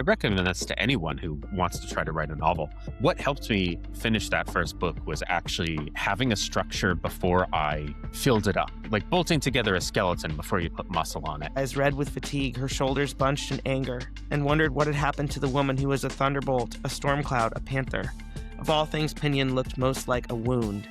recommend this to anyone who wants to try to write a novel. What helped me finish that first book was actually having a structure before I filled it up, like bolting together a skeleton before you put muscle on it. I was red with fatigue, her shoulders bunched in anger, and wondered what had happened to the woman who was a thunderbolt, a storm cloud, a panther. Of all things, Pinion looked most like a wound.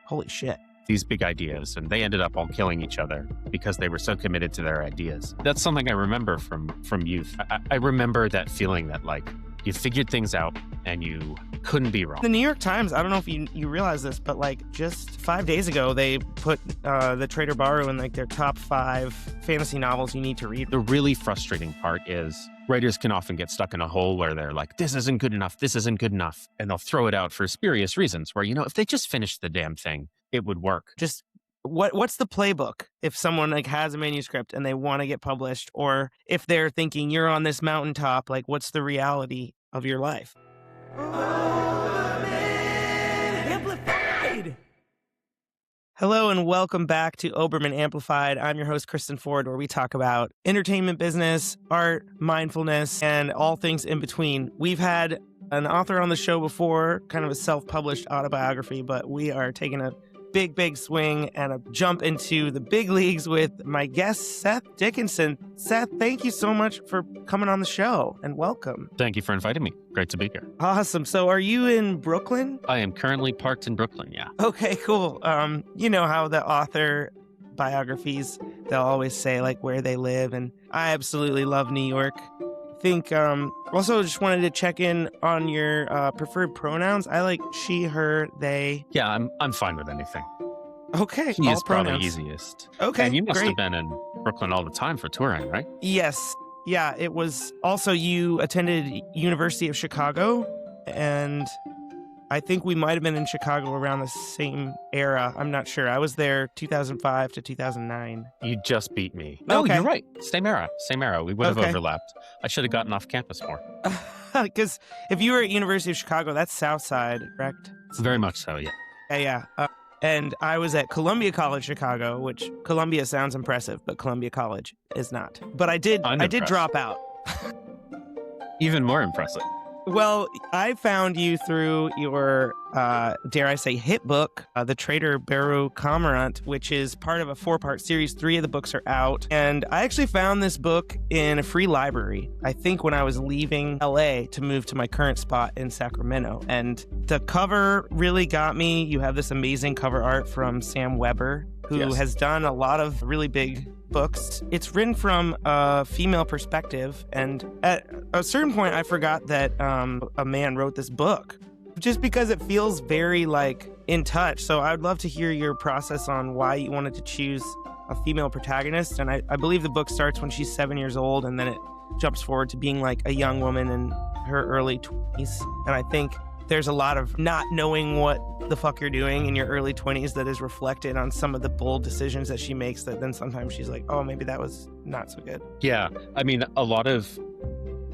Holy shit. These big ideas, and they ended up all killing each other because they were so committed to their ideas. That's something I remember from youth. I remember that feeling that, like, you figured things out and you couldn't be wrong. The New York Times, I don't know if you realize this, but like just 5 days ago, they put The Trader Baru in like their top 5 fantasy novels you need to read. The really frustrating part is writers can often get stuck in a hole where they're like, this isn't good enough, and they'll throw it out for spurious reasons where, if they just finished the damn thing, it would work. Just what's the playbook if someone like has a manuscript and they want to get published, or if they're thinking you're on this mountaintop, like what's the reality of your life? Amplified. Hello and welcome back to Oberman Amplified. I'm your host, Kristen Ford, where we talk about entertainment business, art, mindfulness, and all things in between. We've had an author on the show before, kind of a self-published autobiography, but we are taking a big swing and a jump into the big leagues with my guest, Seth Dickinson. Seth, thank you so much for coming on the show and welcome. Thank you for inviting me. Great to be here. Awesome. So are you in Brooklyn? I am currently parked in Brooklyn, yeah. Okay, cool. You know how the author biographies, they'll always say like where they live, and I absolutely love New York. Also just wanted to check in on your preferred pronouns. I like she, her, they. Yeah, I'm fine with anything. Okay, He all is pronouns. probably easiest. Okay, And you must great. have been in Brooklyn all the time for touring, right? Yes. Yeah, it was also you attended University of Chicago, and I think we might have been in Chicago around the same era. I'm not sure. I was there 2005 to 2009. You just beat me. No, Okay. You're right. Same era. We would have Okay. overlapped. I should have gotten off campus more. Because if you were at University of Chicago, that's South Side, correct? Very much so, yeah. Yeah. And I was at Columbia College Chicago, which Columbia sounds impressive, but Columbia College is not. But I did Unimpressed. drop out. Even more impressive. Well, I found you through your, dare I say, hit book, The Trader Baru Commerant, which is part of a 4-part series. 3 of the books are out. And I actually found this book in a free library, I think when I was leaving LA to move to my current spot in Sacramento. And the cover really got me. You have this amazing cover art from Sam Weber, who Yes. has done a lot of really big books. It's written from a female perspective, and at a certain point I forgot that a man wrote this book, just because it feels very like in touch. So I'd love to hear your process on why you wanted to choose a female protagonist. And I believe the book starts when she's 7 years old, and then it jumps forward to being like a young woman in her early 20s. And I think there's a lot of not knowing what the fuck you're doing in your early 20s that is reflected on some of the bold decisions that she makes, that then sometimes she's like, oh, maybe that was not so good. Yeah. I mean, I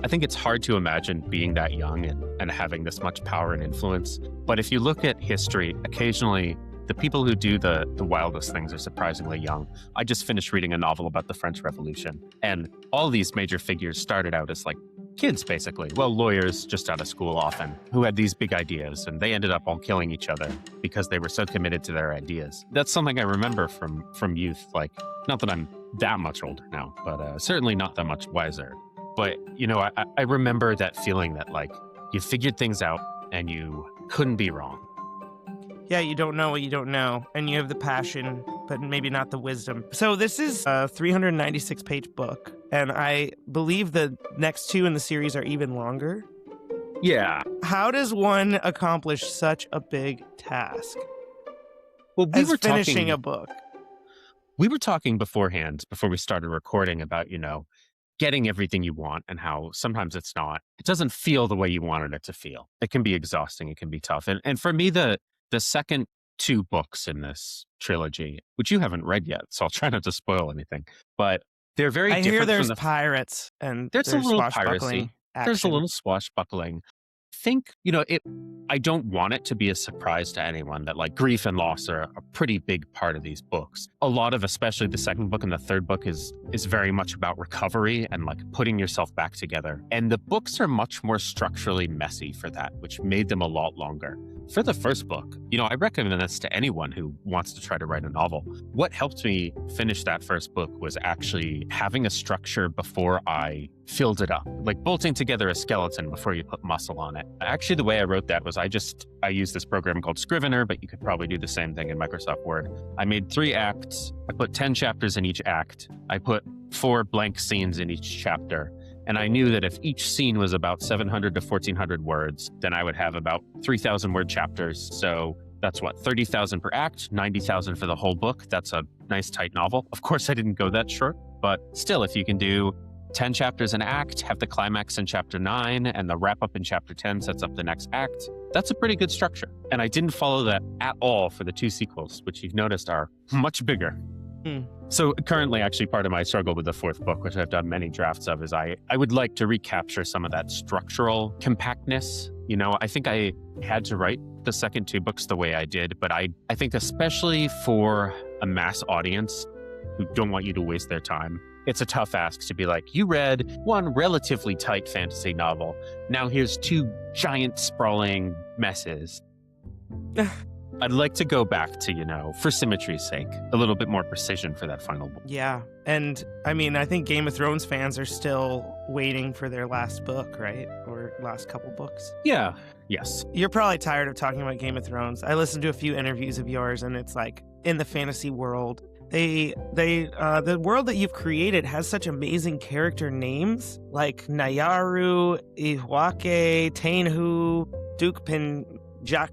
think it's hard to imagine being that young and having this much power and influence. But if you look at history, occasionally the people who do the wildest things are surprisingly young. I just finished reading a novel about the French Revolution, and all these major figures started out as like kids, basically. Well, lawyers just out of school often, who had these big ideas, and they ended up all killing each other because they were so committed to their ideas. That's something I remember from youth. Like, not that I'm that much older now, but certainly not that much wiser. But, I remember that feeling that, like, you figured things out and you couldn't be wrong. Yeah, you don't know what you don't know, and you have the passion, but maybe not the wisdom. So this is a 396-page book, and I believe the next 2 in the series are even longer. Yeah. How does one accomplish such a big task Well, as finishing a book? We were talking beforehand, before we started recording, about, getting everything you want and how sometimes it doesn't feel the way you wanted it to feel. It can be exhausting. It can be tough. And for me, the second 2 books in this trilogy, which you haven't read yet, so I'll try not to spoil anything, but they're very different. I hear there's from pirates and there's a little swashbuckling piracy. action. There's a little swashbuckling. think, I don't want it to be a surprise to anyone that like grief and loss are a pretty big part of these books. A lot of, especially the second book and the third book is very much about recovery and like putting yourself back together. And the books are much more structurally messy for that, which made them a lot longer. For the first book, I recommend this to anyone who wants to try to write a novel. What helped me finish that first book was actually having a structure before I filled it up, like bolting together a skeleton before you put muscle on it. Actually, the way I wrote that was I used this program called Scrivener, but you could probably do the same thing in Microsoft Word. I made 3 acts. I put 10 chapters in each act. I put 4 blank scenes in each chapter. And I knew that if each scene was about 700 to 1,400 words, then I would have about 3,000 word chapters. So that's what, 30,000 per act, 90,000 for the whole book. That's a nice tight novel. Of course, I didn't go that short, but still, if you can do 10 chapters an act, have the climax in chapter 9, and the wrap up in chapter 10 sets up the next act, that's a pretty good structure. And I didn't follow that at all for the 2 sequels, which you've noticed are much bigger. So currently, actually, part of my struggle with the 4th book, which I've done many drafts of, is I would like to recapture some of that structural compactness. I think I had to write the second 2 books the way I did, but I think especially for a mass audience who don't want you to waste their time, it's a tough ask to be like, you read one relatively tight fantasy novel. Now here's 2 giant sprawling messes. I'd like to go back to, for symmetry's sake, a little bit more precision for that final book. Yeah. And I mean, I think Game of Thrones fans are still waiting for their last book, right? Or last couple books. Yeah. Yes. You're probably tired of talking about Game of Thrones. I listened to a few interviews of yours, and it's like, in the fantasy world, the world that you've created has such amazing character names, like Nayaru, Iwake, Tainhu, Duke Pinjak.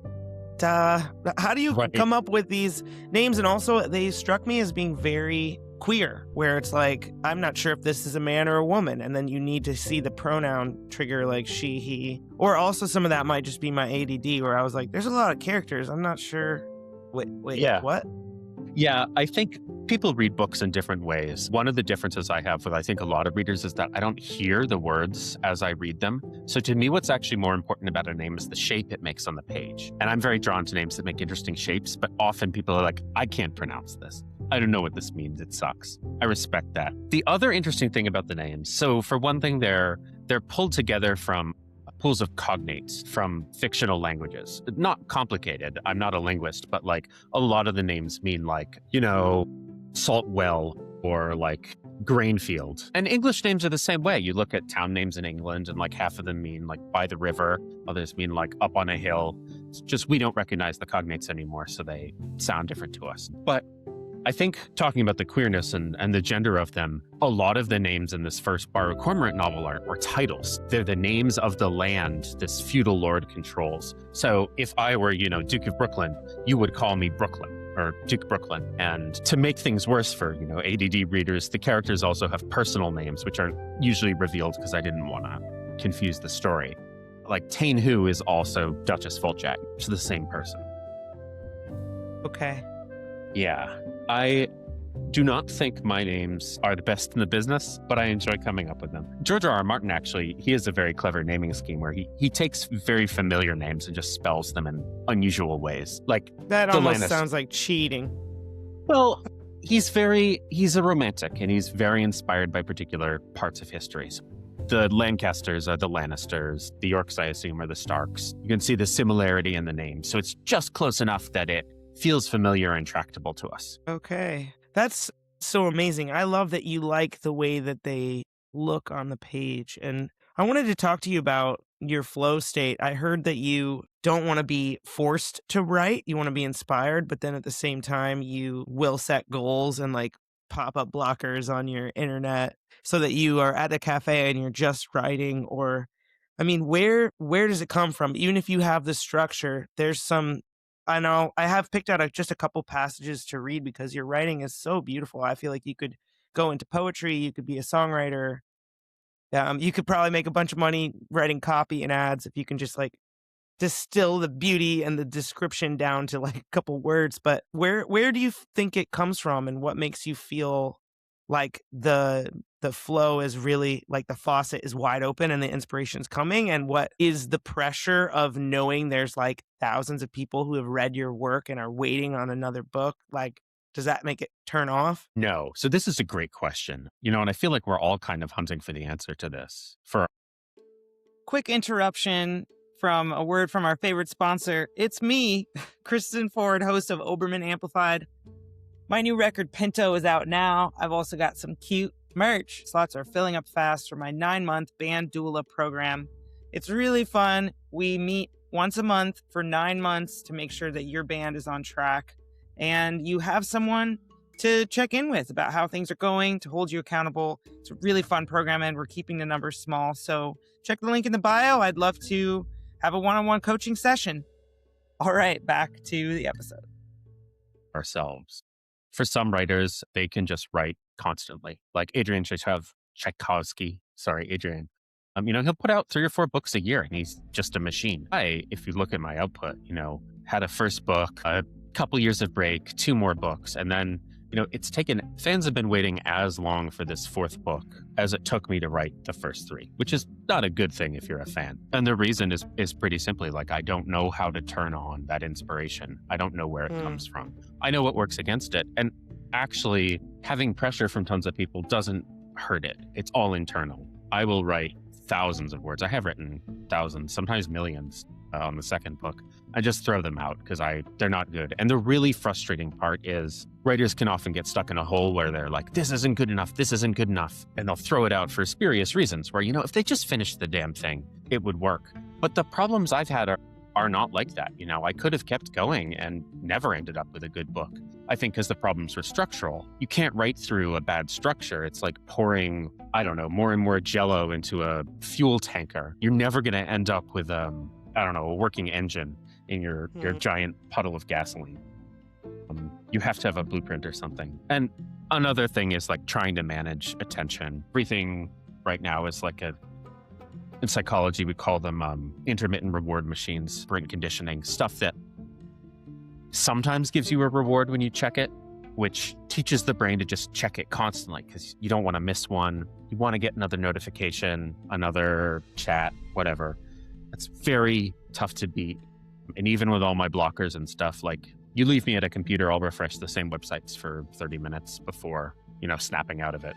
How do you come up with these names? And also, they struck me as being very queer, where it's like, I'm not sure if this is a man or a woman. And then you need to see the pronoun trigger like she, he. Or also some of that might just be my ADD, where I was like, there's a lot of characters. I'm not sure. Wait, yeah. What? Yeah, I think people read books in different ways. One of the differences I have with, I think, a lot of readers is that I don't hear the words as I read them. So to me, what's actually more important about a name is the shape it makes on the page. And I'm very drawn to names that make interesting shapes, but often people are like, I can't pronounce this. I don't know what this means. It sucks. I respect that. The other interesting thing about the names, so for one thing, they're pulled together from pools of cognates from fictional languages. Not complicated. I'm not a linguist, but like a lot of the names mean like, salt well or like grain field. And English names are the same way. You look at town names in England and like half of them mean like by the river. Others mean like up on a hill. It's just we don't recognize the cognates anymore, so they sound different to us. But I think talking about the queerness and the gender of them, a lot of the names in this first Baru Cormorant novel are titles. They're the names of the land this feudal lord controls. So if I were, Duke of Brooklyn, you would call me Brooklyn or Duke Brooklyn. And to make things worse for, ADD readers, the characters also have personal names, which aren't usually revealed because I didn't want to confuse the story. Like Tainhu is also Duchess Foltjack. It's the same person. Okay. Yeah. I do not think my names are the best in the business, but I enjoy coming up with them. George R.R. Martin, actually, he has a very clever naming scheme where he takes very familiar names and just spells them in unusual ways. Like that almost sounds like cheating. Well, he's a romantic and he's very inspired by particular parts of history. So the Lancasters are the Lannisters. The Yorks, I assume, are the Starks. You can see the similarity in the name. So it's just close enough that it feels familiar and tractable to us. Okay. That's so amazing. I love that you like the way that they look on the page. And I wanted to talk to you about your flow state. I heard that you don't want to be forced to write. You want to be inspired, but then at the same time, you will set goals and like pop-up blockers on your internet so that you are at a cafe and you're just writing. Or, I mean, where does it come from? Even if you have the structure, there's some, I know I have picked out just a couple passages to read because your writing is so beautiful. I feel like you could go into poetry. You could be a songwriter. You could probably make a bunch of money writing copy and ads if you can just like distill the beauty and the description down to like a couple words. But where do you think it comes from and what makes you feel like the flow is really like the faucet is wide open and the inspiration's coming, and what is the pressure of knowing there's like thousands of people who have read your work and are waiting on another book? Like, does that make it turn off? No. So this is a great question, and I feel like we're all kind of hunting for the answer to this. Quick interruption from a word from our favorite sponsor. It's me, Kristen Ford, host of Oberman Amplified. My new record, Pinto, is out now. I've also got some cute merch. Slots are filling up fast for my 9-month band doula program. It's really fun. We meet once a month for 9 months to make sure that your band is on track. And you have someone to check in with about how things are going, to hold you accountable. It's a really fun program, and we're keeping the numbers small. So check the link in the bio. I'd love to have a one-on-one coaching session. All right, back to the episode. Ourselves. For some writers, they can just write constantly. Like Adrian Tchaikovsky. Sorry, Adrian. He'll put out 3 or 4 books a year, and he's just a machine. If you look at my output, had a first book, a couple years of break, 2 more books, and then fans have been waiting as long for this 4th book as it took me to write the first 3, which is not a good thing if you're a fan. And the reason is pretty simply like, I don't know how to turn on that inspiration. I don't know where it comes from. I know what works against it. And actually having pressure from tons of people doesn't hurt it. It's all internal. I will write thousands of words. I have written thousands, sometimes millions on the 2nd book. I just throw them out because they're not good. And the really frustrating part is writers can often get stuck in a hole where they're like, this isn't good enough, this isn't good enough. And they'll throw it out for spurious reasons where, if they just finished the damn thing, it would work. But the problems I've had are not like that. I could have kept going and never ended up with a good book. I think because the problems were structural. You can't write through a bad structure. It's like pouring, more and more Jell-O into a fuel tanker. You're never going to end up with, a working engine in your giant puddle of gasoline. You have to have a blueprint or something. And another thing is like trying to manage attention. Everything right now is like in psychology, we call them intermittent reward machines, brain conditioning, stuff that sometimes gives you a reward when you check it, which teaches the brain to just check it constantly because you don't want to miss one. You want to get another notification, another chat, whatever. It's very tough to beat. And even with all my blockers and stuff, like you leave me at a computer, I'll refresh the same websites for 30 minutes before, snapping out of it.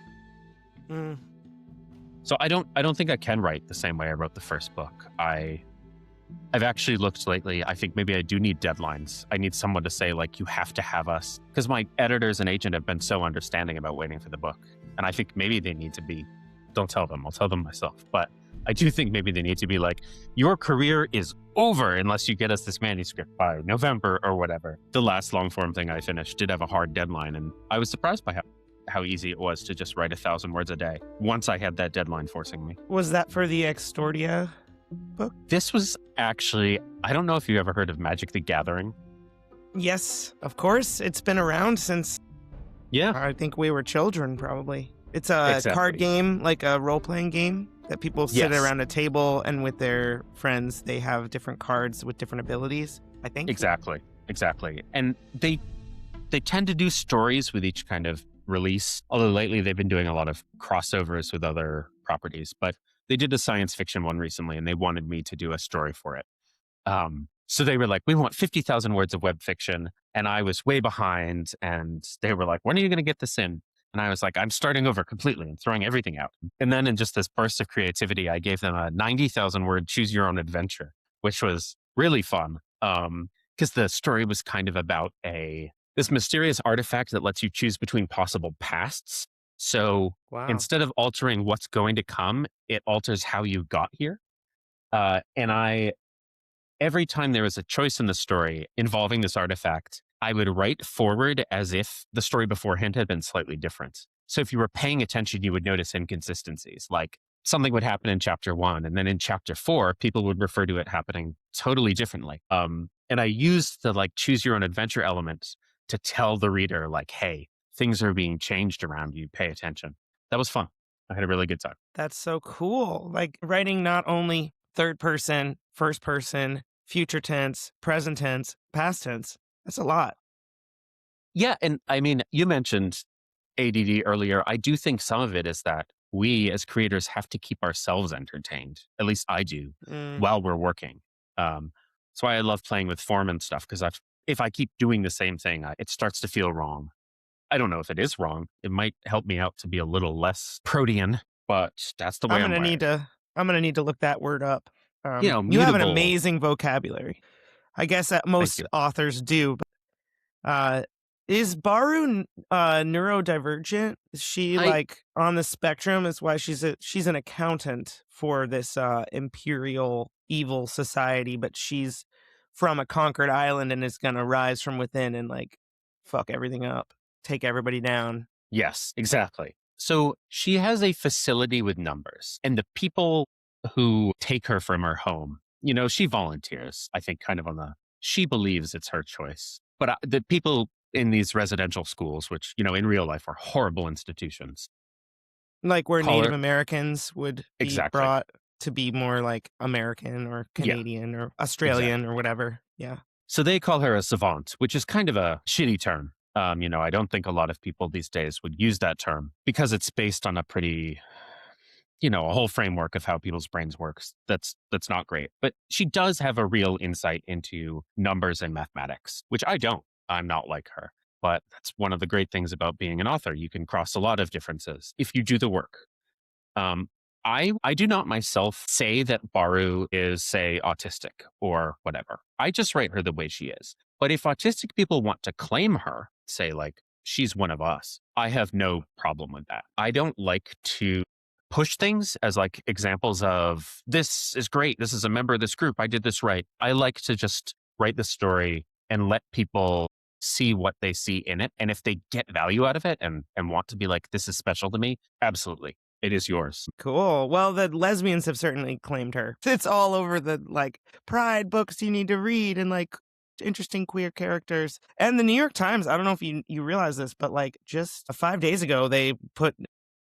So I don't think I can write the same way I wrote the first book. I've actually looked lately. I think maybe I do need deadlines. I need someone to say like, you have to have us, because my editors and agent have been so understanding about waiting for the book. And I think maybe they need to be, don't tell them, I'll tell them myself. But I do think maybe they need to be like, your career is over unless you get us this manuscript by November or whatever. The last long form thing I finished did have a hard deadline, and I was surprised by how easy it was to just write 1,000 words a day once I had that deadline forcing me. Was that for the Extordia book? This was actually, I don't know if you ever heard of Magic the Gathering. Yes, of course. It's been around since I think we were children, probably. It's a card game, like a role-playing game that people sit around a table, and with their friends, they have different cards with different abilities, I think. Exactly. And they tend to do stories with each kind of release, although lately they've been doing a lot of crossovers with other properties. But they did a science fiction one recently, and they wanted me to do a story for it. So they were like, we want 50,000 words of web fiction. And I was way behind, and they were like, when are you going to get this in? And I was like, I'm starting over completely and throwing everything out. And then in just this burst of creativity, I gave them a 90,000 word choose your own adventure, which was really fun. Because the story was kind of about this mysterious artifact that lets you choose between possible pasts. So instead of altering what's going to come, it alters how you got here. And every time there was a choice in the story involving this artifact, I would write forward as if the story beforehand had been slightly different. So if you were paying attention, you would notice inconsistencies. Like something would happen in chapter 1, and then in chapter 4, people would refer to it happening totally differently. And I used the choose your own adventure element to tell the reader hey, things are being changed around you. Pay attention. That was fun. I had a really good time. That's so cool. Writing not only third person, first person, future tense, present tense, past tense. That's a lot. Yeah. And I mean, you mentioned ADD earlier, I do think some of it is that we as creators have to keep ourselves entertained. At least I do Mm. while we're working. That's why I love playing with form and stuff because if I keep doing the same thing, it starts to feel wrong. I don't know if it is wrong. It might help me out to be a little less protean, but that's the way I'm I'm gonna need wired. to I'm gonna need to look that word up. You have an Mutable. amazing vocabulary. I guess that Thank most you. authors do. Uh, is Baru neurodivergent? Is she I like on the spectrum? Is why she's an accountant for this imperial evil society, but she's from a conquered island and is gonna rise from within and like fuck everything up, take everybody down. Yes, exactly. So she has a facility with numbers, and the people who take her from her home, she volunteers, I think, kind of she believes it's her choice. But the people in these residential schools, which, in real life are horrible institutions, Like where call Native her Americans would be exactly. brought to be more like American or Yeah, Canadian or Australian exactly. or whatever. Yeah. So they call her a savant, which is kind of a shitty term. I don't think a lot of people these days would use that term because it's based on a pretty a whole framework of how people's brains works. That's not great. But she does have a real insight into numbers and mathematics, which I don't. I'm not like her. But that's one of the great things about being an author. You can cross a lot of differences if you do the work. Um, I do not myself say that Baru is, say, autistic or whatever. I just write her the way she is. But if autistic people want to claim her, say like she's one of us, I have no problem with that. I don't like to push things as like examples of this is great. This is a member of this group. I did this right. I like to just write the story and let people see what they see in it. And if they get value out of it and want to be like, this is special to me, absolutely. It is yours. Cool. Well, the lesbians have certainly claimed her. It's all over the like Pride books you need to read and like interesting queer characters. And the New York Times, I don't know if you realize this, but like just 5 days ago, they put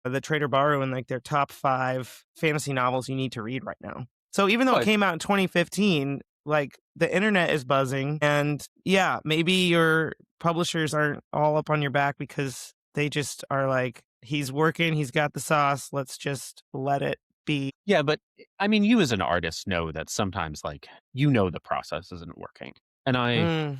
the Trader Baru in like their top 5 fantasy novels you need to read right now. So even though it But came out in 2015, like the internet is buzzing. And yeah, maybe your publishers aren't all up on your back because they just are like, he's working, he's got the sauce, let's just let it be. yeah, but I mean, you as an artist know that sometimes like, the process isn't working. And Mm.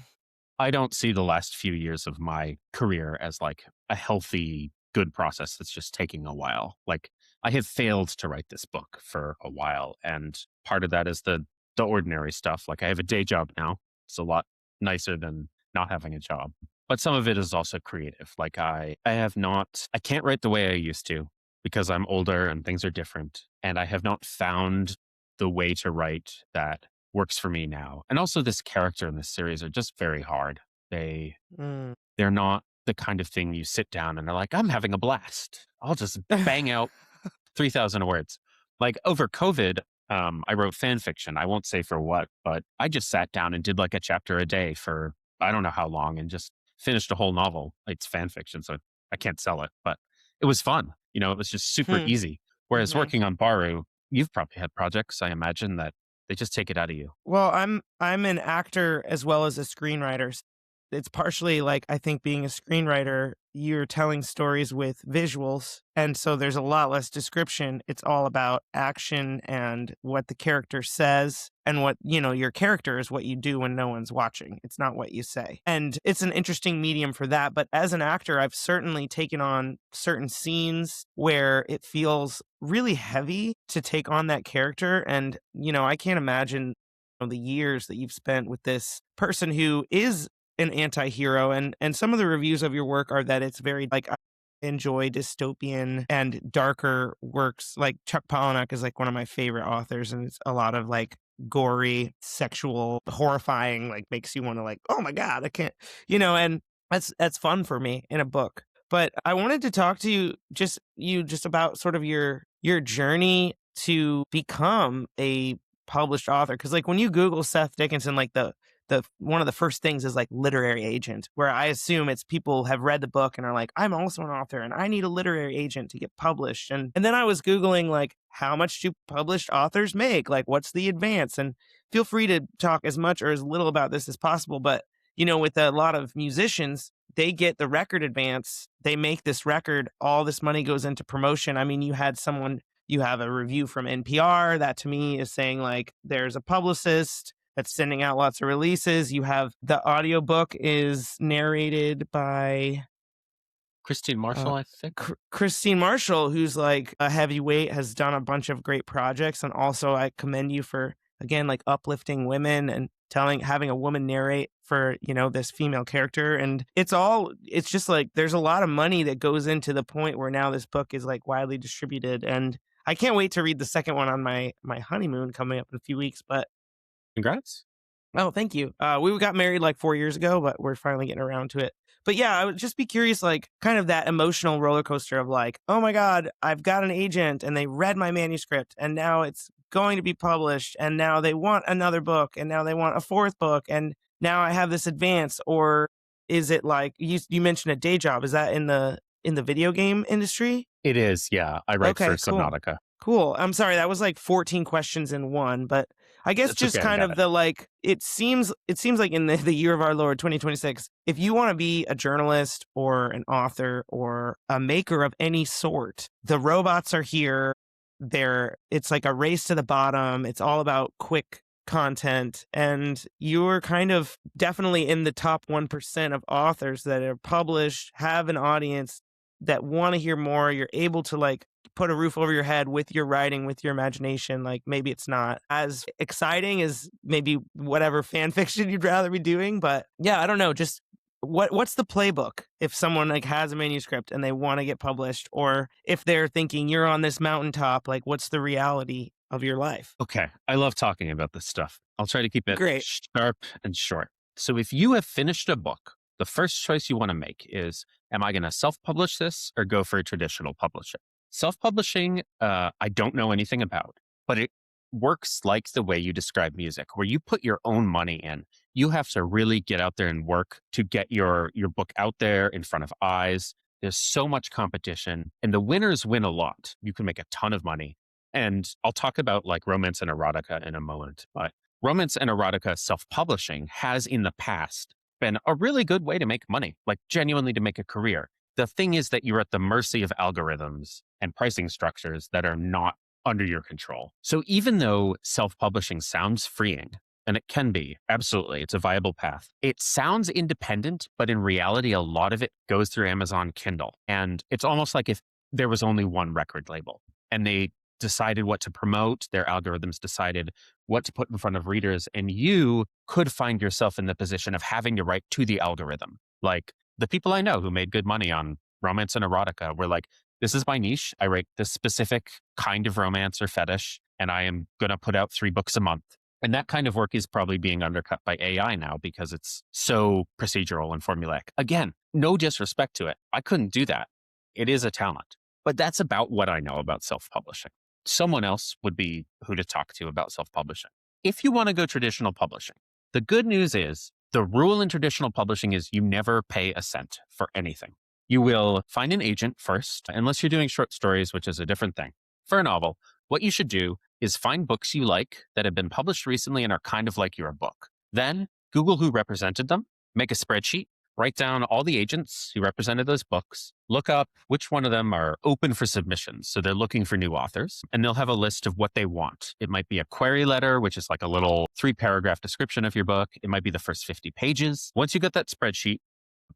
I don't see the last few years of my career as like a healthy, good process that's just taking a while. Like I have failed to write this book for a while. And part of that is the ordinary stuff. Like I have a day job now. It's a lot nicer than not having a job. But some of it is also creative. Like I can't write the way I used to because I'm older and things are different. And I have not found the way to write that works for me now. And also this character in this series are just very hard. They Mm. they're not the kind of thing you sit down and are like, I'm having a blast. I'll just bang out 3,000 words. Like over COVID, I wrote fan fiction. I won't say for what, but I just sat down and did like a chapter a day for I don't know how long and just finished a whole novel. It's fan fiction, so I can't sell it, but it was fun. It was just super Hmm. easy. Whereas Nice. working on Baru, you've probably had projects, I imagine, that they just take it out of you. Well, I'm an actor as well as a screenwriter. It's partially like I think being a screenwriter, you're telling stories with visuals, and so there's a lot less description. It's all about action and what the character says and what, your character is what you do when no one's watching. It's not what you say. And it's an interesting medium for that, but as an actor, I've certainly taken on certain scenes where it feels really heavy to take on that character and, I can't imagine the years that you've spent with this person who is an anti-hero and some of the reviews of your work are that it's very like I enjoy dystopian and darker works. Like Chuck Palahniuk is like one of my favorite authors and it's a lot of like gory, sexual, horrifying, like makes you want to like, oh my God, I can't, and that's fun for me in a book. But I wanted to talk to you just about sort of your journey to become a published author. Cause like when you Google Seth Dickinson, like the one of the first things is like literary agent, where I assume it's people have read the book and are like, I'm also an author and I need a literary agent to get published. And then I was Googling like, how much do published authors make? Like, what's the advance? And feel free to talk as much or as little about this as possible. But, with a lot of musicians, they get the record advance, they make this record, all this money goes into promotion. I mean, you have a review from NPR that to me is saying like there's a publicist that's sending out lots of releases. You have the audiobook is narrated by Christine Marshall, I think. Christine Marshall, who's like a heavyweight, has done a bunch of great projects. And also I commend you for, again, like uplifting women and having a woman narrate for, this female character. And it's just like, there's a lot of money that goes into the point where now this book is like widely distributed. And I can't wait to read the second one on my honeymoon coming up in a few weeks, but. Congrats. Oh, thank you. We got married like 4 years ago, but we're finally getting around to it. But yeah, I would just be curious, like kind of that emotional roller coaster of like, oh my God, I've got an agent and they read my manuscript and now it's going to be published and now they want another book and now they want a fourth book and now I have this advance. Or is it like you mentioned a day job? Is that in the video game industry? It is, yeah. I write for cool. Subnautica. Cool. I'm sorry, that was like 14 questions in one, but I guess That's just okay, kind of the like, it seems like in the year of our Lord 2026, if you want to be a journalist or an author or a maker of any sort, the robots are here. It's like a race to the bottom. It's all about quick content, and you're kind of definitely in the top 1% of authors that are published, have an audience that want to hear more. You're able to like put a roof over your head with your writing, with your imagination. Like maybe it's not as exciting as maybe whatever fan fiction you'd rather be doing, but yeah, I don't know. Just what's the playbook if someone like has a manuscript and they want to get published, or if they're thinking you're on this mountaintop, like what's the reality of your life? Okay. I love talking about this stuff. I'll try to keep it Great. sharp and short. So if you have finished a book, the first choice you want to make is, am I going to self-publish this or go for a traditional publisher? Self-publishing, I don't know anything about, but it works like the way you describe music, where you put your own money in. You have to really get out there and work to get your book out there in front of eyes. There's so much competition, and the winners win a lot. You can make a ton of money. And I'll talk about like romance and erotica in a moment, but romance and erotica self-publishing has in the past been a really good way to make money, like genuinely to make a career. The thing is that you're at the mercy of algorithms and pricing structures that are not under your control. So even though self-publishing sounds freeing, and it can be, absolutely, it's a viable path. It sounds independent, but in reality, a lot of it goes through Amazon Kindle. And it's almost like if there was only one record label and they decided what to promote, their algorithms decided what to put in front of readers, and you could find yourself in the position of having to write to the algorithm. Like the people I know who made good money on romance and erotica were like, this is my niche. I write this specific kind of romance or fetish, and I am going to put out 3 books a month. And that kind of work is probably being undercut by AI now because it's so procedural and formulaic. Again, no disrespect to it. I couldn't do that. It is a talent. But that's about what I know about self-publishing. Someone else would be who to talk to about self-publishing. If you want to go traditional publishing, the good news is the rule in traditional publishing is you never pay a cent for anything. You will find an agent first, unless you're doing short stories, which is a different thing. For a novel, what you should do is find books you like that have been published recently and are kind of like your book. Then Google who represented them, make a spreadsheet, write down all the agents who represented those books, look up which one of them are open for submissions. So they're looking for new authors, and they'll have a list of what they want. It might be a query letter, which is like a little 3-paragraph description of your book. It might be the first 50 pages. Once you get that spreadsheet,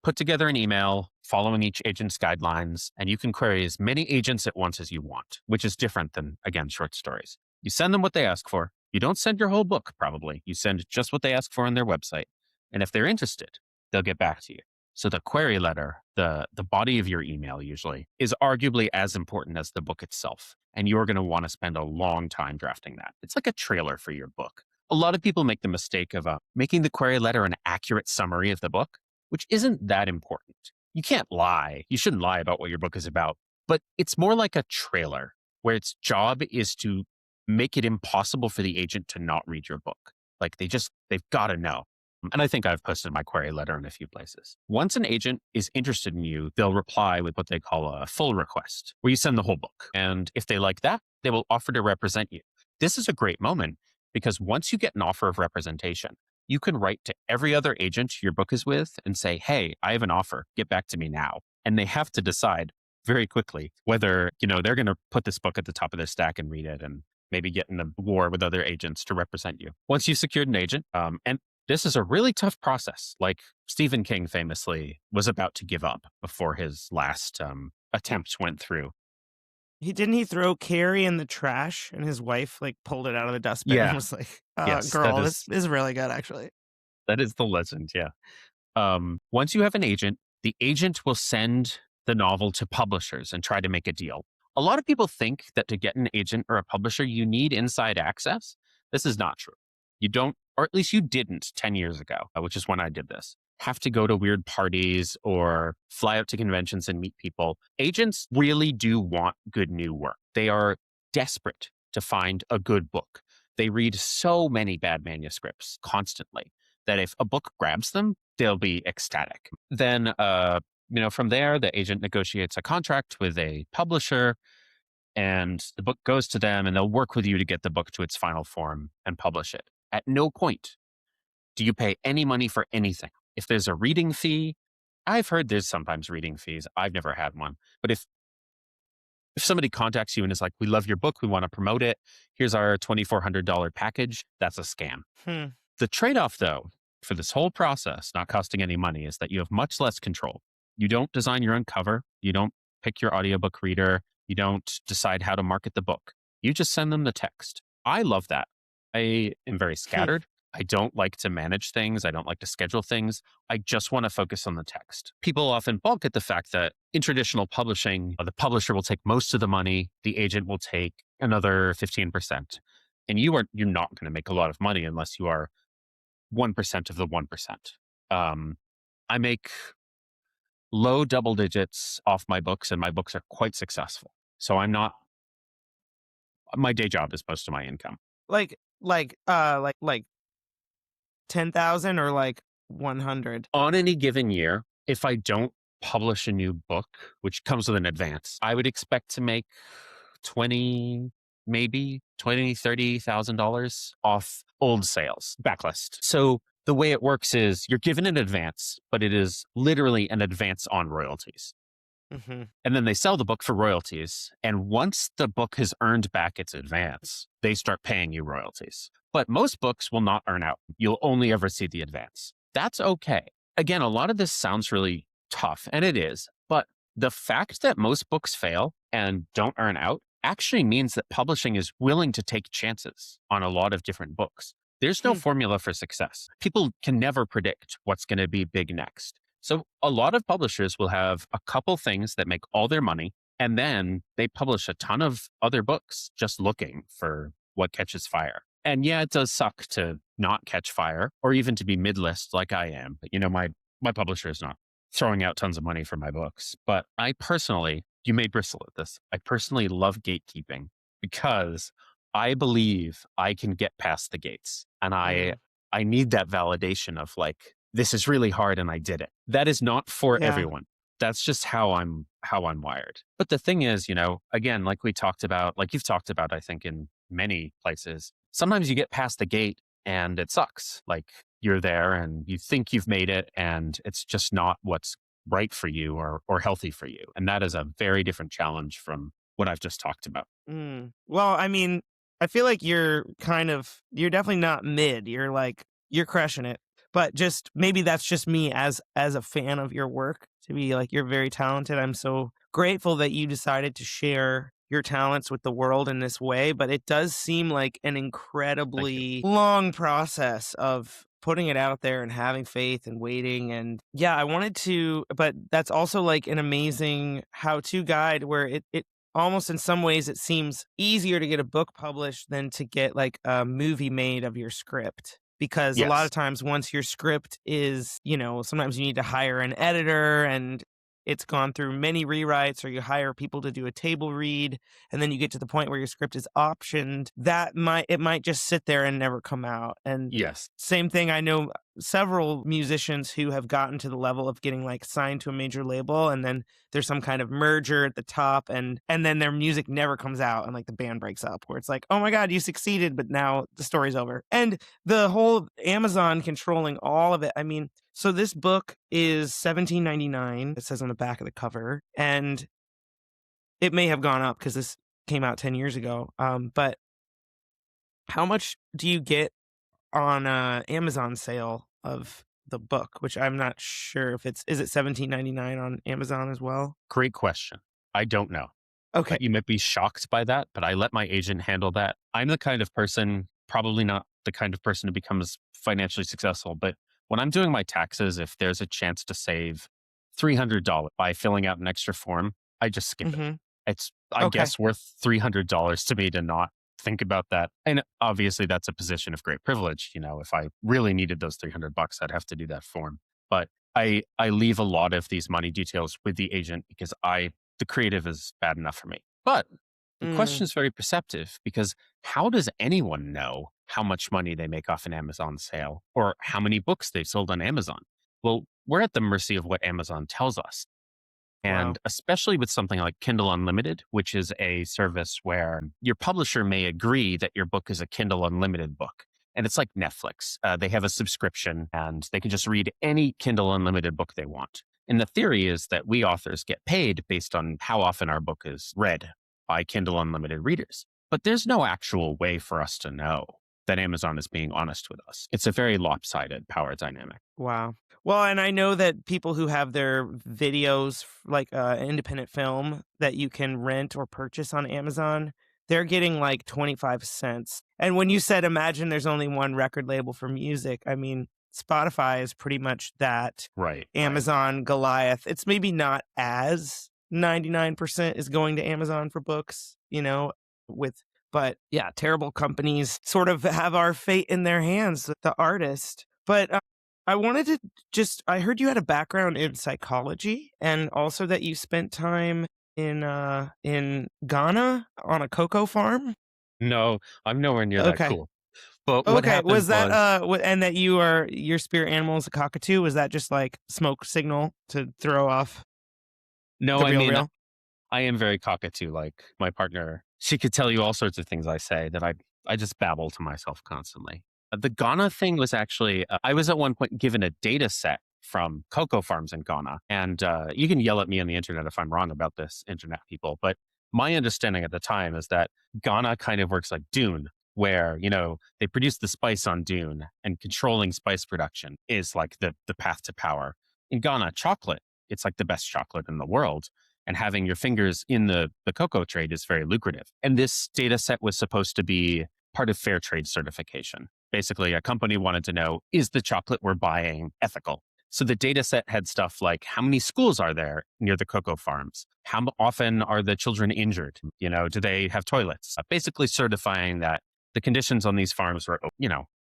put together an email following each agent's guidelines, and you can query as many agents at once as you want, which is different than, again, short stories. You send them what they ask for. You don't send your whole book, probably. You send just what they ask for on their website. And if they're interested, they'll get back to you. So the query letter, the body of your email usually, is arguably as important as the book itself. And you're going to want to spend a long time drafting that. It's like a trailer for your book. A lot of people make the mistake of making the query letter an accurate summary of the book, which isn't that important. You can't lie. You shouldn't lie about what your book is about. But it's more like a trailer where its job is to make it impossible for the agent to not read your book. Like they've got to know. And I think I've posted my query letter in a few places. Once an agent is interested in you, they'll reply with what they call a full request, where you send the whole book. And if they like that, they will offer to represent you. This is a great moment because once you get an offer of representation, you can write to every other agent your book is with and say, hey, I have an offer. Get back to me now. And they have to decide very quickly whether, they're going to put this book at the top of their stack and read it and maybe get in a war with other agents to represent you. Once you've secured an agent, and this is a really tough process. Like Stephen King famously was about to give up before his last attempt went through. Didn't he throw Carrie in the trash and his wife like pulled it out of the dustbin and was like, Yes, girl, this is really good, actually. That is the legend, yeah. Once you have an agent, the agent will send the novel to publishers and try to make a deal. A lot of people think that to get an agent or a publisher, you need inside access. This is not true. You don't, or at least you didn't 10 years ago, which is when I did this. Have to go to weird parties or fly out to conventions and meet people. Agents really do want good new work. They are desperate to find a good book. They read so many bad manuscripts constantly that if a book grabs them, they'll be ecstatic. Then, from there, the agent negotiates a contract with a publisher and the book goes to them and they'll work with you to get the book to its final form and publish it. At no point do you pay any money for anything. If there's a reading fee, I've heard there's sometimes reading fees. I've never had one. But if somebody contacts you and is like, we love your book, we want to promote it, here's our $2,400 package, that's a scam. The trade-off, though, for this whole process, not costing any money, is that you have much less control. You don't design your own cover. You don't pick your audiobook reader. You don't decide how to market the book. You just send them the text. I love that. I am very scattered. I don't like to manage things. I don't like to schedule things. I just want to focus on the text. People often balk at the fact that in traditional publishing, the publisher will take most of the money. The agent will take another 15%. And you're not going to make a lot of money unless you are 1% of the 1%. I make low double digits off my books, and my books are quite successful. So my day job is most of my income. Like 10,000 or like 100? On any given year, if I don't publish a new book, which comes with an advance, I would expect to make $30,000 off old sales, backlist. So the way it works is you're given an advance, but it is literally an advance on royalties. Mm-hmm. And then they sell the book for royalties. And once the book has earned back its advance, they start paying you royalties. But most books will not earn out. You'll only ever see the advance. That's okay. Again, a lot of this sounds really tough, and it is. But the fact that most books fail and don't earn out actually means that publishing is willing to take chances on a lot of different books. There's no formula for success. People can never predict what's going to be big next. So a lot of publishers will have a couple things that make all their money, and then they publish a ton of other books just looking for what catches fire. And yeah, it does suck to not catch fire or even to be mid-list like I am. But my publisher is not throwing out tons of money for my books. But I personally, you may bristle at this, I personally love gatekeeping because I believe I can get past the gates. And I need that validation of like, this is really hard and I did it. That is not for everyone. That's just how I'm wired. But the thing is, again, like you've talked about, I think in many places, sometimes you get past the gate and it sucks. Like you're there and you think you've made it and it's just not what's right for you or healthy for you. And that is a very different challenge from what I've just talked about. Well, I mean, I feel like you're definitely not mid. You're crushing it. But just maybe that's just me as a fan of your work, to be like, you're very talented. I'm so grateful that you decided to share your talents with the world in this way. But it does seem like an incredibly long process of putting it out there and having faith and waiting. And yeah, but that's also like an amazing how-to guide where it almost in some ways it seems easier to get a book published than to get like a movie made of your script. Because a lot of times once your script is, sometimes you need to hire an editor and it's gone through many rewrites, or you hire people to do a table read, and then you get to the point where your script is optioned. It might just sit there and never come out. And same thing, I know several musicians who have gotten to the level of getting like signed to a major label, and then there's some kind of merger at the top, and then their music never comes out, and like the band breaks up, where it's like, oh my god, you succeeded, but now the story's over. And the whole Amazon controlling all of it. I mean, so this book is $17.99. It says on the back of the cover, and it may have gone up because this came out 10 years ago. But how much do you get on Amazon sale of the book? Which I'm not sure if is it $17.99 on Amazon as well? Great question. I don't know. Okay. You might be shocked by that, but I let my agent handle that. I'm the kind of person, probably not the kind of person who becomes financially successful, but when I'm doing my taxes, if there's a chance to save $300 by filling out an extra form, I just skip it. hmm It's, I Okay. guess, worth $300 to me to not think about that. And obviously, that's a position of great privilege. If I really needed those $300, I'd have to do that form. But I leave a lot of these money details with the agent because the creative is bad enough for me. But the Mm, question is very perceptive because how does anyone know how much money they make off an Amazon sale or how many books they've sold on Amazon? Well, we're at the mercy of what Amazon tells us. wow. And especially with something like Kindle Unlimited, which is a service where your publisher may agree that your book is a Kindle Unlimited book. And it's like Netflix. They have a subscription and they can just read any Kindle Unlimited book they want. And the theory is that we authors get paid based on how often our book is read by Kindle Unlimited readers. But there's no actual way for us to know that Amazon is being honest with us. It's a very lopsided power dynamic. Wow. Well, and I know that people who have their videos, like independent film that you can rent or purchase on Amazon, they're getting like 25 cents. And when you said, imagine there's only one record label for music, I mean, Spotify is pretty much that. Right. Amazon Goliath. It's maybe not as 99% is going to Amazon for books, but yeah, terrible companies sort of have our fate in their hands, the artist. But I wanted to I heard you had a background in psychology and also that you spent time in Ghana on a cocoa farm. No, I'm nowhere near that Okay. cool. But what Okay. happened Was that was, and that your spirit animal is a cockatoo? Was that just like smoke signal to throw off no, the I mean, real? I am very cockatoo. Like my partner, she could tell you all sorts of things I say that I just babble to myself constantly. The Ghana thing was actually, I was at one point given a data set from cocoa farms in Ghana. And you can yell at me on the internet if I'm wrong about this, internet people. But my understanding at the time is that Ghana kind of works like Dune, where, they produce the spice on Dune and controlling spice production is like the path to power. In Ghana, chocolate, it's like the best chocolate in the world. And having your fingers in the cocoa trade is very lucrative. And this data set was supposed to be part of fair trade certification. Basically, a company wanted to know, is the chocolate we're buying ethical? So the data set had stuff like how many schools are there near the cocoa farms? How often are the children injured? Do they have toilets? Basically certifying that the conditions on these farms were,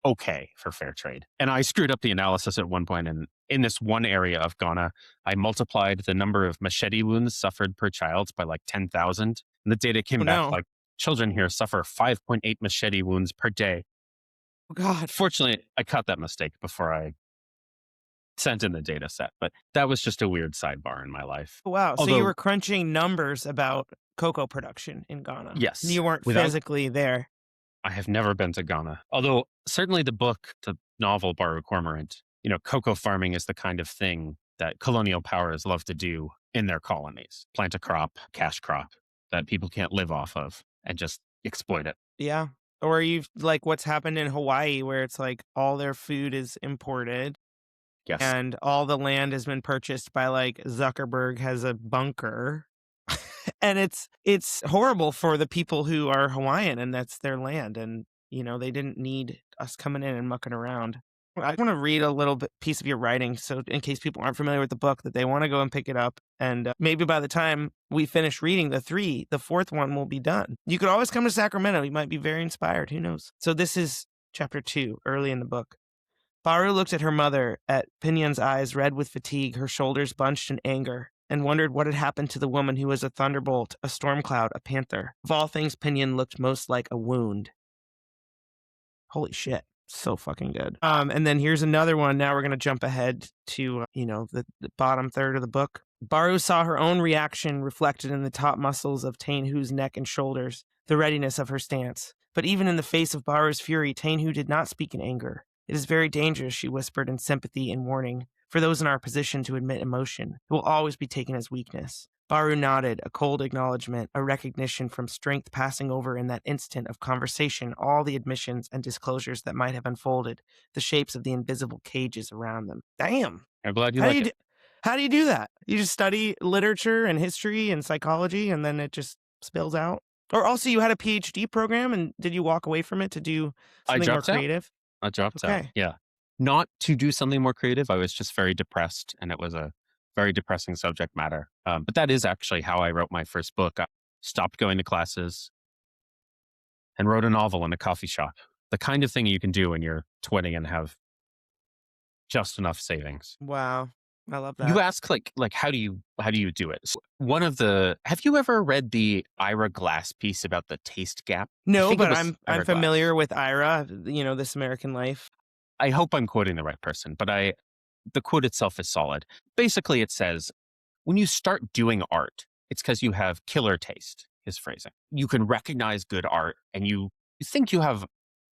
okay for fair trade. And I screwed up the analysis at one point. And in this one area of Ghana, I multiplied the number of machete wounds suffered per child by like 10,000. And the data came Oh back no. like children here suffer 5.8 machete wounds per day. Oh God. Fortunately, I caught that mistake before I sent in the data set, but that was just a weird sidebar in my life. Wow. So you Although, were crunching numbers about cocoa production in Ghana. yes, You weren't without, physically there. I have never been to Ghana. Although certainly the book, the novel Baru Cormorant, cocoa farming is the kind of thing that colonial powers love to do in their colonies. Plant a crop, cash crop that people can't live off of and just exploit it. Yeah. Or you like what's happened in Hawaii where it's like all their food is imported Yes. and all the land has been purchased by like Zuckerberg has a bunker. And it's horrible for the people who are Hawaiian and that's their land and they didn't need us coming in and mucking around. I want to read a little bit piece of your writing so in case people aren't familiar with the book that they want to go and pick it up and maybe by the time we finish reading the fourth one will be done. You could always come to Sacramento. You might be very inspired. Who knows? So this is chapter 2, early in the book. Baru looked at her mother, at Pinion's eyes red with fatigue, her shoulders bunched in anger, and wondered what had happened to the woman who was a thunderbolt, a storm cloud, a panther. Of all things, Pinion looked most like a wound. Holy shit. So fucking good. And then here's another one. Now we're going to jump ahead to, the bottom third of the book. Baru saw her own reaction reflected in the top muscles of Tainhu's neck and shoulders, the readiness of her stance. But even in the face of Baru's fury, Tainhu did not speak in anger. It is very dangerous, she whispered in sympathy and warning, for those in our position to admit emotion. It will always be taken as weakness. Baru nodded, a cold acknowledgement, a recognition from strength passing over in that instant of conversation all the admissions and disclosures that might have unfolded, the shapes of the invisible cages around them. Damn. I'm glad you How do like you it. how do you do that? You just study literature and history and psychology, and then it just spills out? Or also you had a PhD program, and did you walk away from it to do I something more dropped out. creative? I dropped out. Okay. Yeah. Not to do something more creative. I was just very depressed, and it was a very depressing subject matter. But that is actually how I wrote my first book. I stopped going to classes and wrote a novel in a coffee shop. The kind of thing you can do when you're 20 and have just enough savings. Wow. I love that. You ask like how do you do it? So have you ever read the Ira Glass piece about the taste gap? I No, think it but was I'm Ira Glass. familiar with Ira, This American Life. I hope I'm quoting the right person, but the quote itself is solid. Basically, it says, when you start doing art, it's because you have killer taste, his phrasing. You can recognize good art and you think you have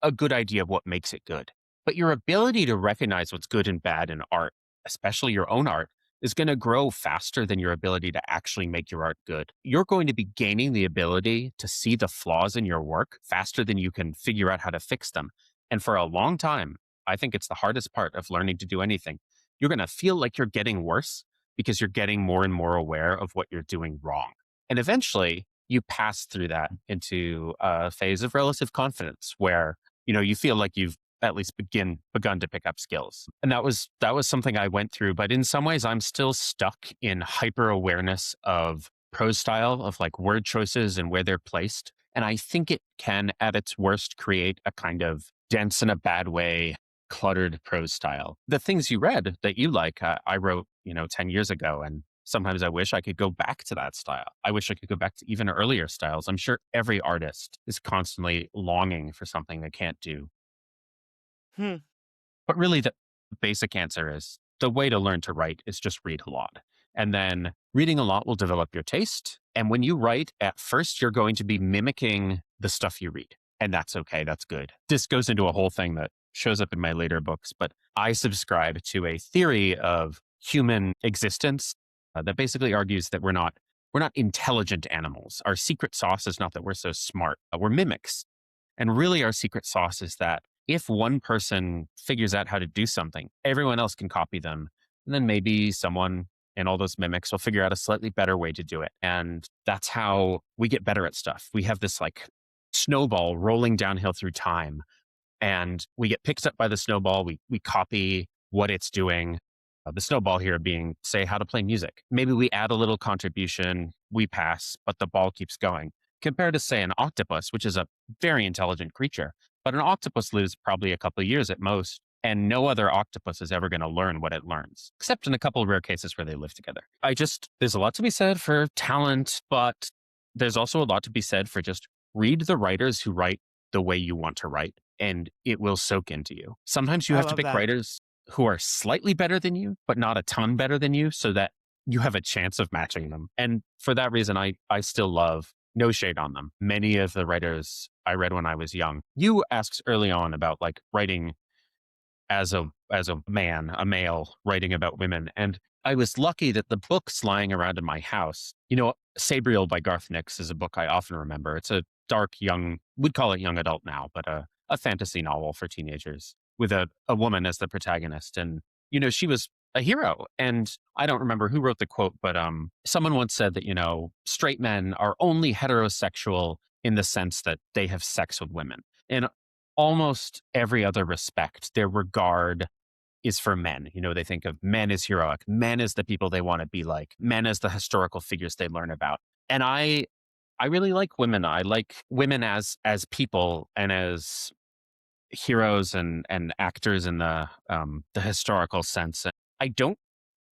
a good idea of what makes it good. But your ability to recognize what's good and bad in art, especially your own art, is going to grow faster than your ability to actually make your art good. You're going to be gaining the ability to see the flaws in your work faster than you can figure out how to fix them. And for a long time, I think it's the hardest part of learning to do anything. You're going to feel like you're getting worse because you're getting more and more aware of what you're doing wrong. And eventually, you pass through that into a phase of relative confidence where, you feel like you've at least begun to pick up skills. And that was something I went through. But in some ways, I'm still stuck in hyper awareness of prose style, of like word choices and where they're placed. And I think it can, at its worst, create a kind of dense in a bad way, cluttered prose style. The things you read that you like, I wrote, 10 years ago. And sometimes I wish I could go back to that style. I wish I could go back to even earlier styles. I'm sure every artist is constantly longing for something they can't do. But really, the basic answer is the way to learn to write is just read a lot. And then reading a lot will develop your taste. And when you write, at first, you're going to be mimicking the stuff you read. And that's okay. That's good. This goes into a whole thing that shows up in my later books. But I subscribe to a theory of human existence that basically argues that we're not intelligent animals. Our secret sauce is not that we're so smart. We're mimics. And really, our secret sauce is that if one person figures out how to do something, everyone else can copy them. And then maybe someone in all those mimics will figure out a slightly better way to do it. And that's how we get better at stuff. We have this like snowball rolling downhill through time. And we get picked up by the snowball. We copy what it's doing. The snowball here being, say, how to play music. Maybe we add a little contribution, we pass, but the ball keeps going. Compared to, say, an octopus, which is a very intelligent creature. But an octopus lives probably a couple of years at most, and no other octopus is ever going to learn what it learns, except in a couple of rare cases where they live together. There's a lot to be said for talent, but there's also a lot to be said for just read the writers who write the way you want to write, and it will soak into you. Sometimes you I have to love pick that. writers who are slightly better than you, but not a ton better than you, so that you have a chance of matching them. And for that reason, I still love, no shade on them, many of the writers I read when I was young. You asked early on about like writing as a male writing about women. And I was lucky that the books lying around in my house, Sabriel by Garth Nix is a book I often remember. It's a dark, we'd call it young adult now, but a fantasy novel for teenagers with a woman as the protagonist. And, she was a hero. And I don't remember who wrote the quote, but someone once said that, straight men are only heterosexual in the sense that they have sex with women. In almost every other respect, their regard is for men. They think of men as heroic, men as the people they want to be like, men as the historical figures they learn about. And I really like women. I like women as people and as heroes and actors in the historical sense. I don't,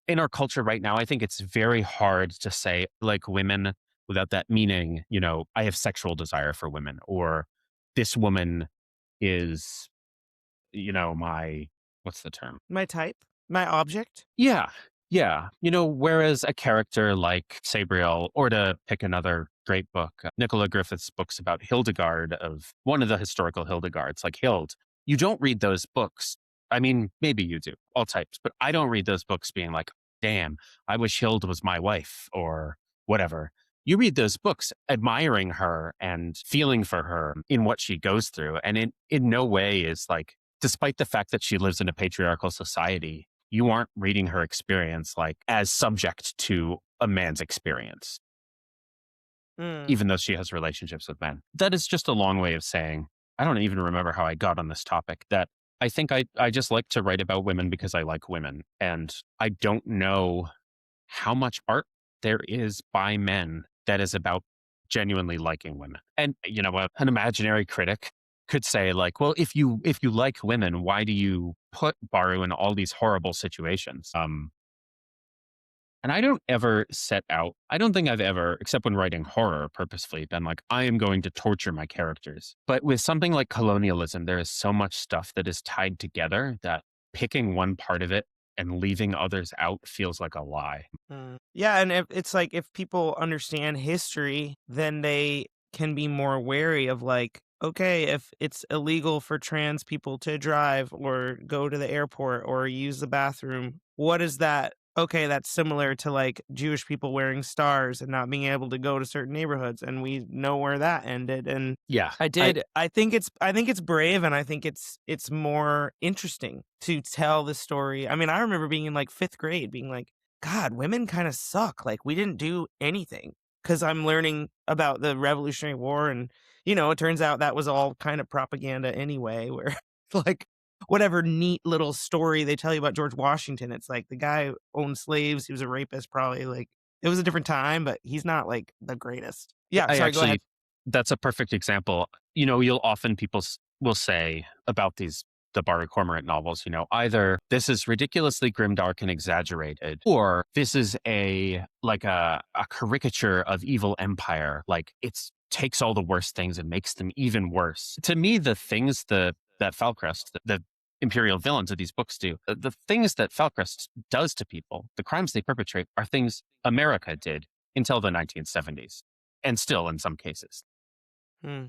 in our culture right now, I think it's very hard to say like women without that meaning, I have sexual desire for women, or this woman is what's the term? My type, my object. Yeah. Yeah. Whereas a character like Sabriel, or to pick another great book, Nicola Griffith's books about Hildegard, of one of the historical Hildegards, like Hild, you don't read those books. I mean, maybe you do, all types, but I don't read those books being like, damn, I wish Hild was my wife or whatever. You read those books admiring her and feeling for her in what she goes through. And it in no way is like, despite the fact that she lives in a patriarchal society, you aren't reading her experience like as subject to a man's experience, Mm. even though she has relationships with men. That is just a long way of saying, I don't even remember how I got on this topic, that I think I just like to write about women because I like women. And I don't know how much art there is by men that is about genuinely liking women. And an imaginary critic could say like, well, if you like women, why do you put Baru in all these horrible situations? And I don't ever set out, I don't think I've ever, except when writing horror purposefully, been like, I am going to torture my characters. But with something like colonialism, there is so much stuff that is tied together that picking one part of it and leaving others out feels like a lie. Yeah, and it's like if people understand history, then they can be more wary of like, okay, if it's illegal for trans people to drive or go to the airport or use the bathroom, what is that? Okay, that's similar to like Jewish people wearing stars and not being able to go to certain neighborhoods, and we know where that ended. And Yeah. I think it's brave, and I think it's more interesting to tell the story. I mean, I remember being in like 5th grade being like, God, women kind of suck. Like, we didn't do anything, because I'm learning about the Revolutionary War. And, it turns out that was all kind of propaganda anyway, where like whatever neat little story they tell you about George Washington, it's like the guy owned slaves. He was a rapist, probably. Like, it was a different time, but he's not like the greatest. Yeah. I Sorry. Go ahead. actually, that's a perfect example. You'll often will say about the Barry Cormorant novels, either this is ridiculously grimdark and exaggerated, or this is a caricature of evil empire. Like, it's takes all the worst things and makes them even worse. To me, the things that Falcrest, the imperial villains of these books do, the things that Falcrest does to people, the crimes they perpetrate, are things America did until the 1970s, and still in some cases. Hmm.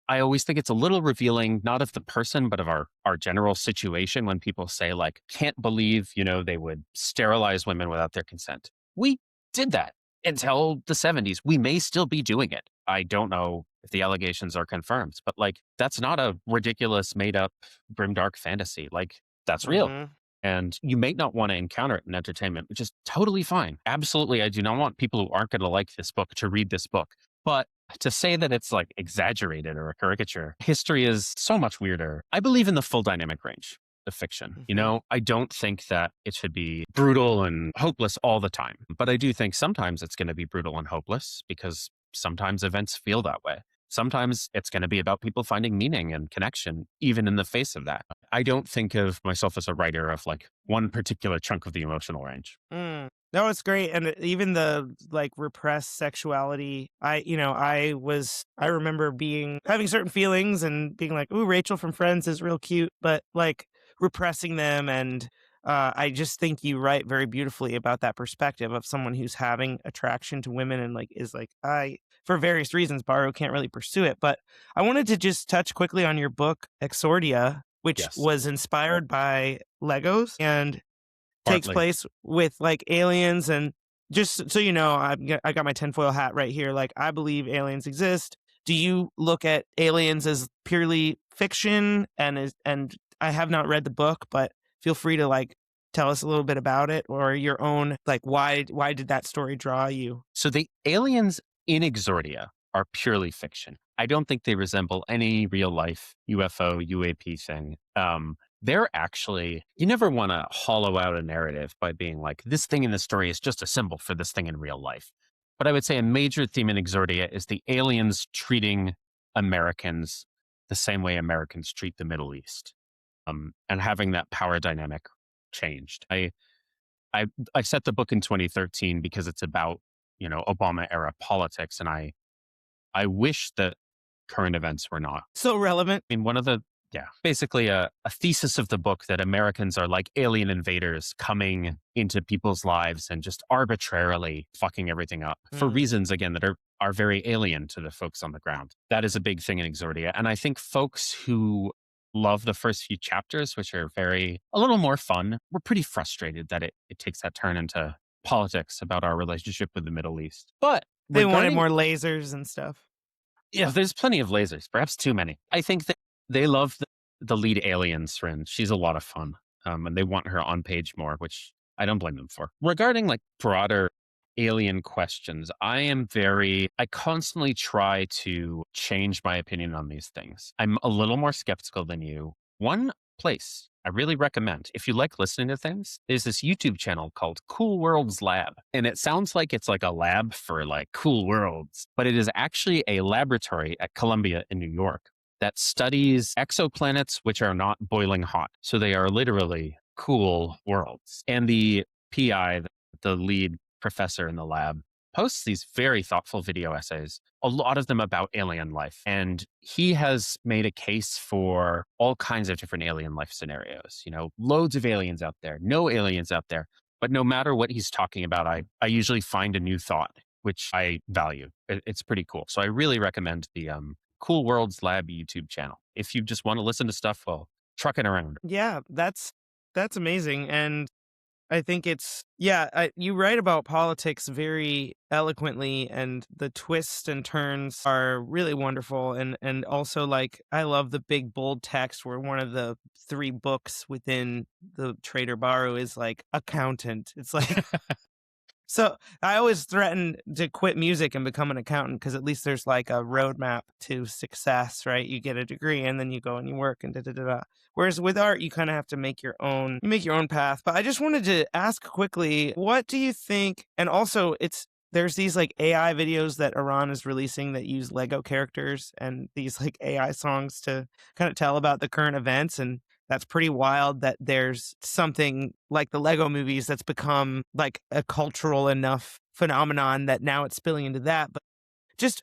I always think it's a little revealing, not of the person, but of our general situation, when people say like, can't believe, they would sterilize women without their consent. We did that until the 70s. We may still be doing it. I don't know if the allegations are confirmed, but like, that's not a ridiculous, made up, grimdark fantasy. Like, that's real. Mhm. And you may not want to encounter it in entertainment, which is totally fine. Absolutely. I do not want people who aren't going to like this book to read this book. But to say that it's like exaggerated or a caricature, history is so much weirder. I believe in the full dynamic range of fiction. Mhm. I don't think that it should be brutal and hopeless all the time. But I do think sometimes it's going to be brutal and hopeless because sometimes events feel that way. Sometimes it's going to be about people finding meaning and connection, even in the face of that. I don't think of myself as a writer of like one particular chunk of the emotional range. No, it's great. And even the like repressed sexuality, I remember having certain feelings and being like, ooh, Rachel from Friends is real cute, but like repressing them. And I just think you write very beautifully about that perspective of someone who's having attraction to women and like is like, for various reasons, Barrow can't really pursue it. But I wanted to just touch quickly on your book, Exordia, which Yes. was inspired by Legos and takes Partly. place with like aliens. And just so you know, I got my tinfoil hat right here. Like, I believe aliens exist. Do you look at aliens as purely fiction? And I have not read the book, but feel free to like tell us a little bit about it, or your own, like, why did that story draw you? So the aliens in Exordia are purely fiction. I don't think they resemble any real life UFO, UAP thing. They're actually, you never want to hollow out a narrative by being like, this thing in the story is just a symbol for this thing in real life. But I would say a major theme in Exordia is the aliens treating Americans the same way Americans treat the Middle East, and having that power dynamic changed. I set the book in 2013 because it's about, Obama era politics. And I wish that current events were not. So relevant. I mean, one of the Yeah. Basically, a thesis of the book that Americans are like alien invaders coming into people's lives and just arbitrarily fucking everything up for Mm. reasons, again, that are very alien to the folks on the ground. That is a big thing in Exordia. And I think folks who love the first few chapters, which are a little more fun, were pretty frustrated that it takes that turn into politics about our relationship with the Middle East. But They wanted regarding more lasers and stuff. yeah, there's plenty of lasers, perhaps too many. I think that they love the lead alien, Srin. She's a lot of fun. And they want her on page more, which I don't blame them for. Regarding like broader alien questions, I constantly try to change my opinion on these things. I'm a little more skeptical than you. One place I really recommend, if you like listening to things, is this YouTube channel called Cool Worlds Lab. And it sounds like it's like a lab for like cool worlds, but it is actually a laboratory at Columbia in New York that studies exoplanets which are not boiling hot. So they are literally cool worlds. And the PI, the lead professor in the lab, posts these very thoughtful video essays, a lot of them about alien life. And he has made a case for all kinds of different alien life scenarios, loads of aliens out there, no aliens out there. But no matter what he's talking about, I usually find a new thought, which I value. It's pretty cool. So I really recommend the Cool Worlds Lab YouTube channel. If you just want to listen to stuff while trucking around. Yeah, that's amazing. And I think you write about politics very eloquently, and the twists and turns are really wonderful. And also, like, I love the big bold text where one of the 3 books within the Trader Baru is like accountant. It's like, so I always threaten to quit music and become an accountant, because at least there's like a roadmap to success, right? You get a degree and then you go and you work and da da da da. Whereas with art, you kind of have to make your own path. But I just wanted to ask quickly, what do you think? And also, there's these like AI videos that Iran is releasing that use Lego characters and these like AI songs to kind of tell about the current events. And that's pretty wild that there's something like the Lego movies that's become like a cultural enough phenomenon that now it's spilling into that. But just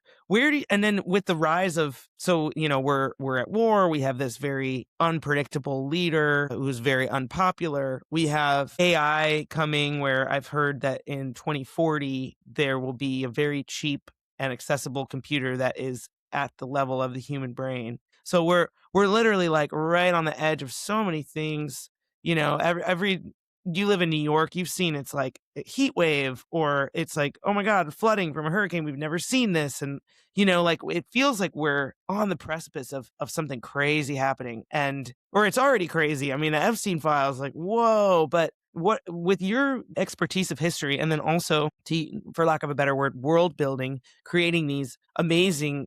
and then with the rise of, so, we're at war. We have this very unpredictable leader who's very unpopular. We have AI coming, where I've heard that in 2040, there will be a very cheap and accessible computer that is at the level of the human brain. So we're literally like right on the edge of so many things. Every you live in New York, you've seen it's like a heat wave, or it's like, oh my God, flooding from a hurricane. We've never seen this. And, like it feels like we're on the precipice of something crazy happening, or it's already crazy. I mean, the Epstein files, like, whoa. But what, with your expertise of history, and then also, for lack of a better word, world building, creating these amazing,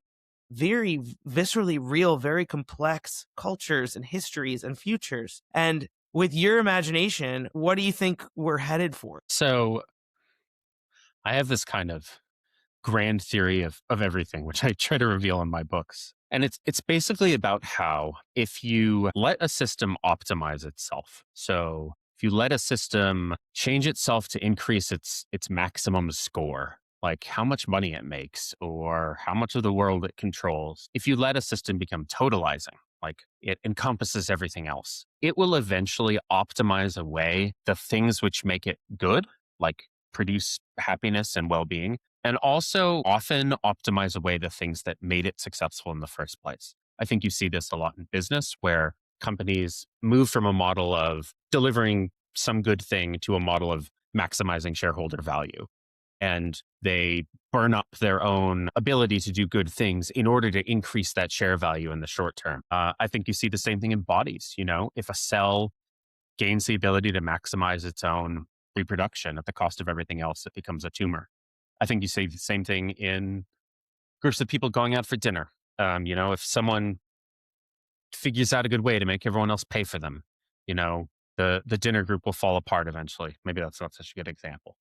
very viscerally real, very complex cultures and histories and futures. And with your imagination, what do you think we're headed for? So I have this kind of grand theory of everything, which I try to reveal in my books. And it's basically about how if you let a system optimize itself, so if you let a system change itself to increase its maximum score, like how much money it makes or how much of the world it controls, if you let a system become totalizing, like it encompasses everything else, it will eventually optimize away the things which make it good, like produce happiness and well-being, and also often optimize away the things that made it successful in the first place. I think you see this a lot in business, where companies move from a model of delivering some good thing to a model of maximizing shareholder value. And they burn up their own ability to do good things in order to increase that share value in the short term. I think you see the same thing in bodies. If a cell gains the ability to maximize its own reproduction at the cost of everything else, it becomes a tumor. I think you see the same thing in groups of people going out for dinner. If someone figures out a good way to make everyone else pay for them, the dinner group will fall apart eventually. Maybe that's not such a good example.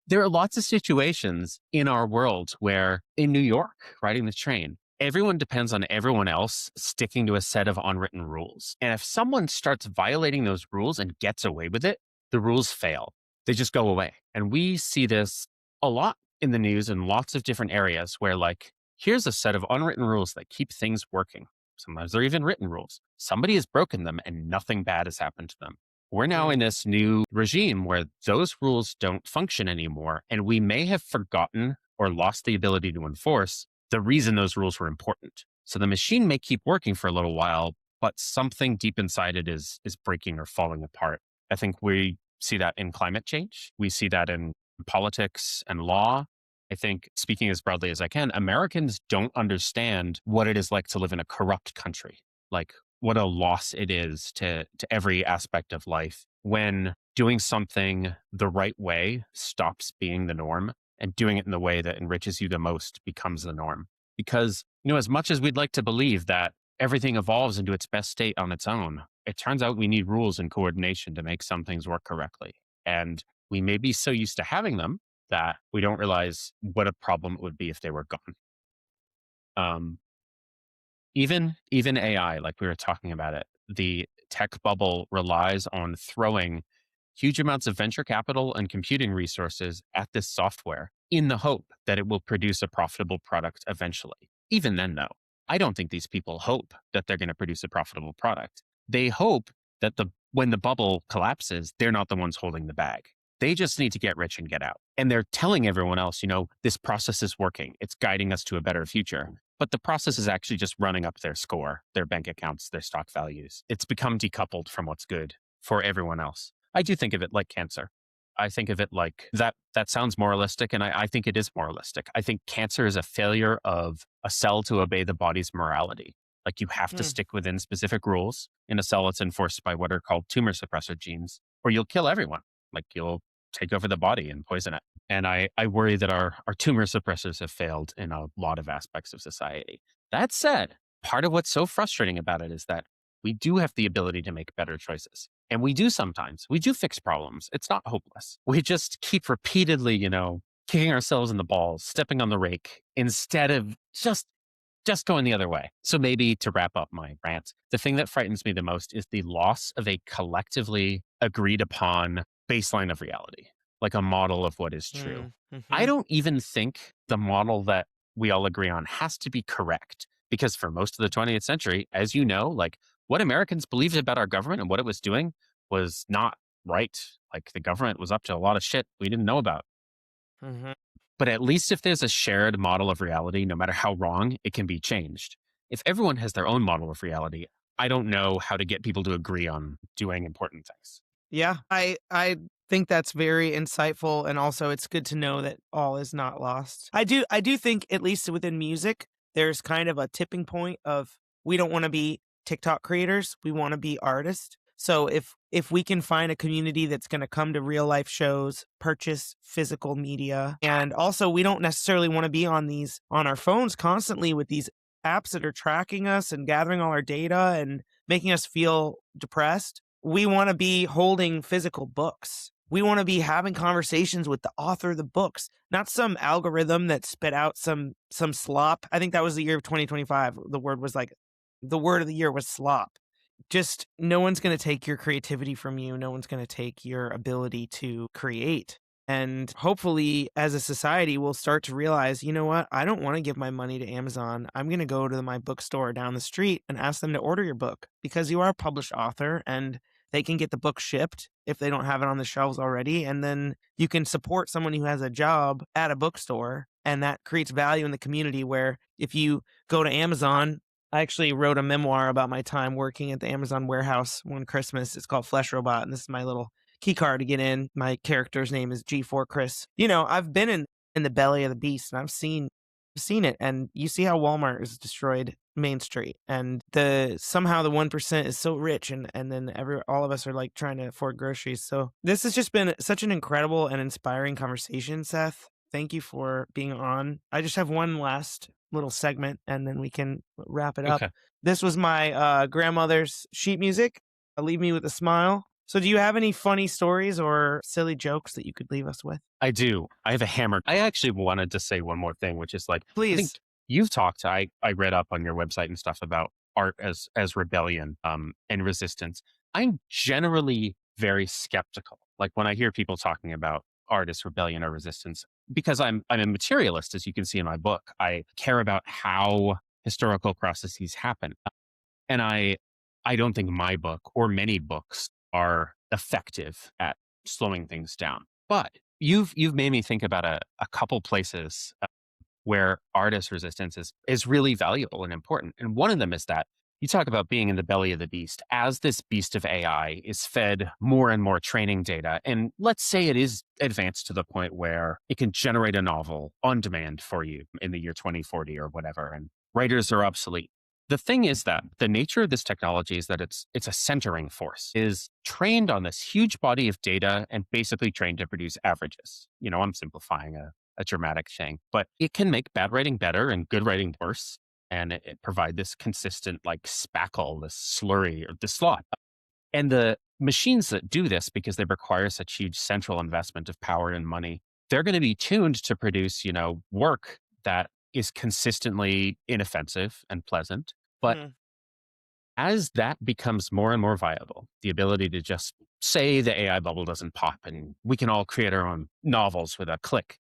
There are lots of situations in our world where, in New York, riding the train, everyone depends on everyone else sticking to a set of unwritten rules. And if someone starts violating those rules and gets away with it, the rules fail. They just go away. And we see this a lot in the news in lots of different areas where, like, here's a set of unwritten rules that keep things working. Sometimes they're even written rules. Somebody has broken them and nothing bad has happened to them. We're now in this new regime where those rules don't function anymore. And we may have forgotten or lost the ability to enforce the reason those rules were important. So the machine may keep working for a little while, but something deep inside it is breaking or falling apart. I think we see that in climate change. We see that in politics and law. I think, speaking as broadly as I can, Americans don't understand what it is like to live in a corrupt country. Like what a loss it is to every aspect of life when doing something the right way stops being the norm and doing it in the way that enriches you the most becomes the norm. Because, as much as we'd like to believe that everything evolves into its best state on its own, it turns out we need rules and coordination to make some things work correctly. And we may be so used to having them that we don't realize what a problem it would be if they were gone. Even AI, like we were talking about it, the tech bubble relies on throwing huge amounts of venture capital and computing resources at this software in the hope that it will produce a profitable product eventually. Even then, though, I don't think these people hope that they're going to produce a profitable product. They hope that when the bubble collapses, they're not the ones holding the bag. They just need to get rich and get out. And they're telling everyone else, this process is working. It's guiding us to a better future. But the process is actually just running up their score, their bank accounts, their stock values. It's become decoupled from what's good for everyone else. I do think of it like cancer. I think of it like that sounds moralistic, and I think it is moralistic. I think cancer is a failure of a cell to obey the body's morality. Like you have to stick within specific rules in a cell that's enforced by what are called tumor suppressor genes, or you'll kill everyone. Like you'll take over the body and poison it. And I worry that our tumor suppressors have failed in a lot of aspects of society. That said, part of what's so frustrating about it is that we do have the ability to make better choices. And we do sometimes. We do fix problems. It's not hopeless. We just keep repeatedly, kicking ourselves in the balls, stepping on the rake, instead of just going the other way. So maybe to wrap up my rant, the thing that frightens me the most is the loss of a collectively agreed upon baseline of reality, like a model of what is true. I don't even think the model that we all agree on has to be correct, because for most of the 20th century, as you know, like what Americans believed about our government and what it was doing was not right. Like the government was up to a lot of shit we didn't know about. But at least if there's a shared model of reality, no matter how wrong, it can be changed. If everyone has their own model of reality, I don't know how to get people to agree on doing important things. Yeah, I think that's very insightful, and also it's good to know that all is not lost. I do think, at least within music, there's kind of a tipping point of we don't want to be TikTok creators, we want to be artists. So if we can find a community that's going to come to real life shows, purchase physical media, and also we don't necessarily want to be on our phones constantly with these apps that are tracking us and gathering all our data and making us feel depressed. We want to be holding physical books. We want to be having conversations with the author of the books, not some algorithm that spit out some slop. I think that was the year of 2025. The word of the year was slop. Just no one's going to take your creativity from you. No one's going to take your ability to create. And hopefully, as a society, we'll start to realize, you know what? I don't want to give my money to Amazon. I'm going to go to my bookstore down the street and ask them to order your book, because you are a published author and they can get the book shipped if they don't have it on the shelves already. And then you can support someone who has a job at a bookstore. And that creates value in the community, where if you go to Amazon, I actually wrote a memoir about my time working at the Amazon warehouse one Christmas. It's called Flesh Robot, and this is my little key card to get in. My character's name is G4 Chris. I've been in the belly of the beast, and I've seen it. And you see how Walmart has destroyed Main Street, and somehow the 1% is so rich, and then all of us are like trying to afford groceries. So this has just been such an incredible and inspiring conversation, Seth. Thank you for being on. I just have one last little segment, and then we can wrap it up. Okay. This was my grandmother's sheet music. Leave me with a smile. So do you have any funny stories or silly jokes that you could leave us with? I do. I have a hammer. I actually wanted to say one more thing, which is like, Please. I think you've talked, I read up on your website and stuff about art as rebellion and resistance. I'm generally very skeptical. Like when I hear people talking about art as rebellion or resistance, because I'm a materialist, as you can see in my book. I care about how historical processes happen. And I don't think my book or many books are effective at slowing things down. But you've made me think about a couple places where artist resistance is really valuable and important. And one of them is that you talk about being in the belly of the beast. As this beast of AI is fed more and more training data, and let's say it is advanced to the point where it can generate a novel on demand for you in the year 2040 or whatever, and writers are obsolete. The thing is that the nature of this technology is that it's a centering force, is trained on this huge body of data and basically trained to produce averages. I'm simplifying a dramatic thing, but it can make bad writing better and good writing worse. And it provide this consistent like spackle, this slurry or the slot. And the machines that do this, because they require such huge central investment of power and money, they're going to be tuned to produce, work that is consistently inoffensive and pleasant. But as that becomes more and more viable, the ability to just say the AI bubble doesn't pop and we can all create our own novels with a click,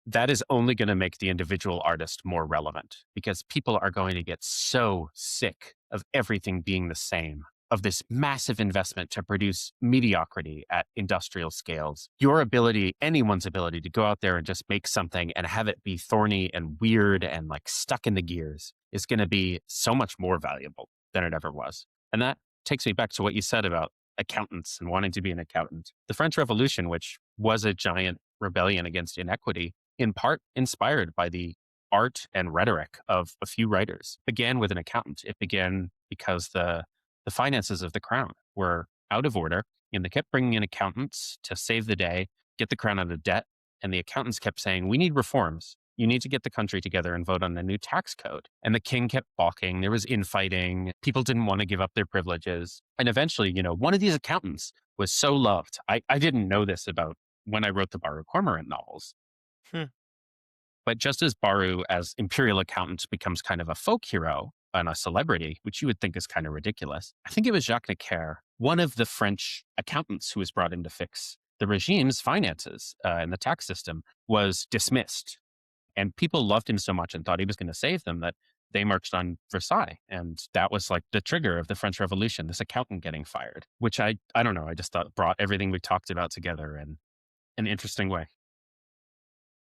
that is only going to make the individual artist more relevant, because people are going to get so sick of everything being the same, of this massive investment to produce mediocrity at industrial scales. Your ability, anyone's ability to go out there and just make something and have it be thorny and weird and like stuck in the gears is going to be so much more valuable than it ever was. And that takes me back to what you said about accountants and wanting to be an accountant. The French Revolution, which was a giant rebellion against inequity, in part inspired by the art and rhetoric of a few writers, began with an accountant. It began because the finances of the crown were out of order, and they kept bringing in accountants to save the day, get the crown out of debt. And the accountants kept saying, we need reforms. You need to get the country together and vote on a new tax code. And the king kept balking. There was infighting. People didn't want to give up their privileges. And eventually, one of these accountants was so loved. I didn't know this about when I wrote the Baru Cormorant novels. But just as Baru, as imperial accountant, becomes kind of a folk hero and a celebrity, which you would think is kind of ridiculous, I think it was Jacques Necker, one of the French accountants who was brought in to fix the regime's finances and the tax system, was dismissed. And people loved him so much and thought he was going to save them that they marched on Versailles. And that was like the trigger of the French Revolution, this accountant getting fired, which I don't know, I just thought brought everything we talked about together in an interesting way.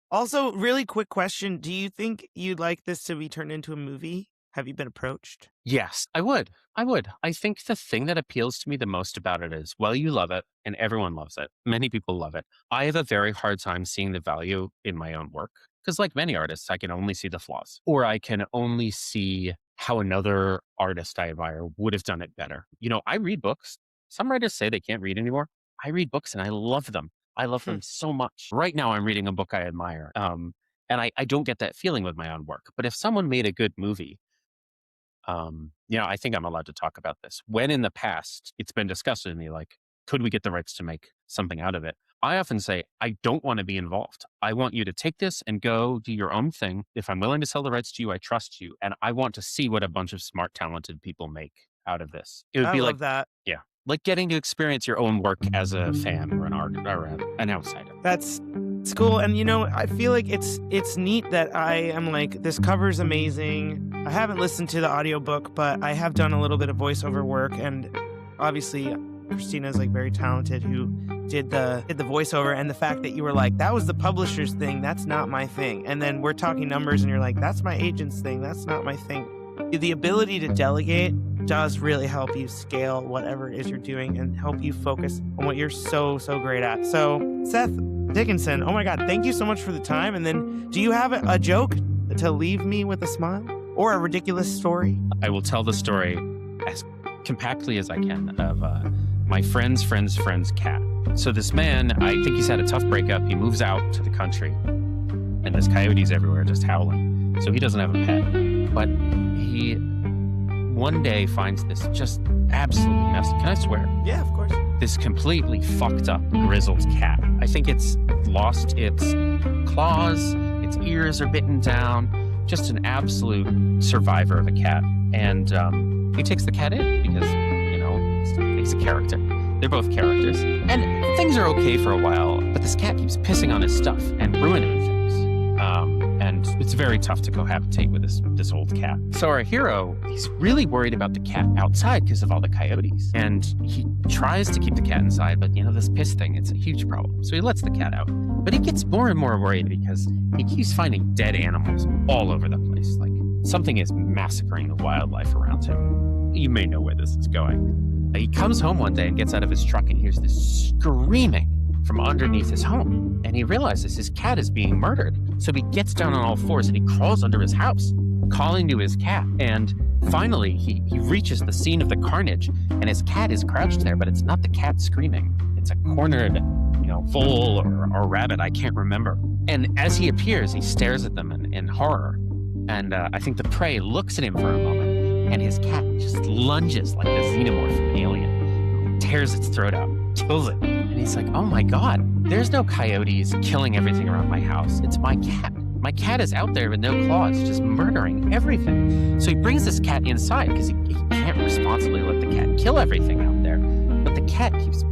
Also, really quick question. Do you think you'd like this to be turned into a movie? Have you been approached? Yes, I would. I think the thing that appeals to me the most about it is, well, you love it and everyone loves it. Many people love it. I have a very hard time seeing the value in my own work because, like many artists, I can only see the flaws, or I can only see how another artist I admire would have done it better. I read books. Some writers say they can't read anymore. I read books and I love them. I love them so much. Right now, I'm reading a book I admire. And I don't get that feeling with my own work. But if someone made a good movie, I think I'm allowed to talk about this. When in the past, it's been discussed with me, like, could we get the rights to make something out of it? I often say, I don't want to be involved. I want you to take this and go do your own thing. If I'm willing to sell the rights to you, I trust you. And I want to see what a bunch of smart, talented people make out of this. It would be love like that. Yeah. Like getting to experience your own work as a fan or an outsider. It's cool. And I feel like it's neat that I am like, this cover's amazing. I haven't listened to the audiobook, but I have done a little bit of voiceover work, and obviously Christina's like very talented who did the voiceover, and the fact that you were like, that was the publisher's thing, that's not my thing. And then we're talking numbers and you're like, that's my agent's thing, that's not my thing. The ability to delegate does really help you scale whatever it is you're doing and help you focus on what you're so great at. So Seth Dickinson, oh my God, thank you so much for the time. And then do you have a joke to leave me with a smile or a ridiculous story? I will tell the story as compactly as I can of my friend's cat. So this man, I think he's had a tough breakup. He moves out to the country and there's coyotes everywhere just howling. So he doesn't have a pet, but he one day finds this just absolutely messy. Can I swear? Yeah, of course. This completely fucked up, grizzled cat. I think it's lost its claws, its ears are bitten down. Just an absolute survivor of a cat. And he takes the cat in because, he's a character. They're both characters. And things are okay for a while, but this cat keeps pissing on his stuff and ruining things. And it's very tough to cohabitate with this old cat. So our hero, he's really worried about the cat outside because of all the coyotes. And he tries to keep the cat inside, but this piss thing, it's a huge problem. So he lets the cat out. But he gets more and more worried because he keeps finding dead animals all over the place. Like something is massacring the wildlife around him. You may know where this is going. He comes home one day and gets out of his truck and hears this screaming from underneath his home. And he realizes his cat is being murdered. So he gets down on all fours and he crawls under his house, calling to his cat. And finally, he reaches the scene of the carnage and his cat is crouched there, but it's not the cat screaming. It's a cornered, vole or rabbit, I can't remember. And as he appears, he stares at them in horror. And I think the prey looks at him for a moment and his cat just lunges like a xenomorph from Alien, tears its throat out, kills it. And he's like, oh my God, there's no coyotes killing everything around my house. It's my cat. My cat is out there with no claws, just murdering everything. So he brings this cat inside because he can't responsibly let the cat kill everything out there. But the cat keeps,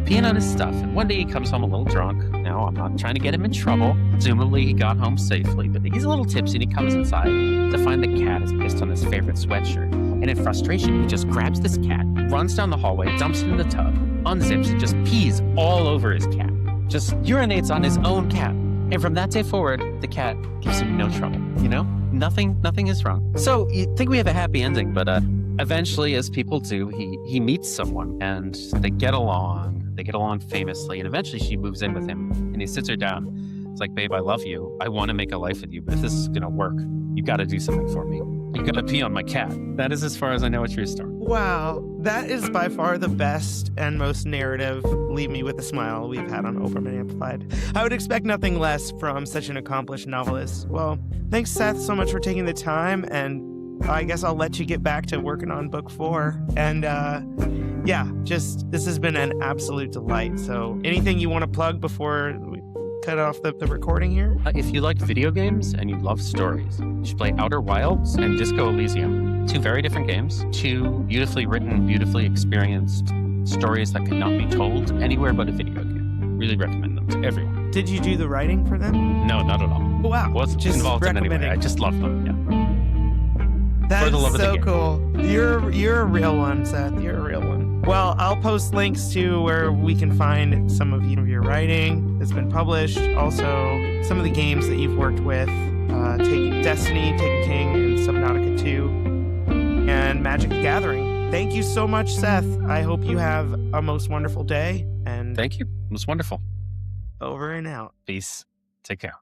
peeing on his stuff. And one day he comes home a little drunk. Now, I'm not trying to get him in trouble. Presumably he got home safely, but he's a little tipsy and he comes inside to find the cat is pissed on his favorite sweatshirt. And in frustration, he just grabs this cat, runs down the hallway, dumps it in the tub, unzips, and just pees all over his cat. Just urinates on his own cat. And from that day forward, the cat gives him no trouble, Nothing is wrong. So you think we have a happy ending, but eventually, as people do, he meets someone and they get along. They get along famously, and eventually she moves in with him and he sits her down. It's like, babe, I love you. I want to make a life with you, but if this is going to work, you got to do something for me. You got to pee on my cat. That is, as far as I know, a true story. Wow, that is by far the best and most narrative leave me with a smile we've had on Oberman Amplified. I would expect nothing less from such an accomplished novelist. Well, thanks, Seth, so much for taking the time, and I guess I'll let you get back to working on book 4. And this has been an absolute delight. So anything you want to plug before we cut off the recording here? If you like video games and you love stories, you should play Outer Wilds and Disco Elysium. 2 very different games, 2 beautifully written, beautifully experienced stories that could not be told anywhere but a video game. Really recommend them to everyone. Did you do the writing for them? No, not at all. Wow. Wasn't just involved in any way. I just love them, yeah. That For the love is of the so game. cool. You're a real one, Seth. You're a real one. Well, I'll post links to where we can find some of your writing that's been published. Also, some of the games that you've worked with. Destiny, Taken King, and Subnautica 2, and Magic the Gathering. Thank you so much, Seth. I hope you have a most wonderful day. And Thank you. It was wonderful. over and out. Peace. Take care.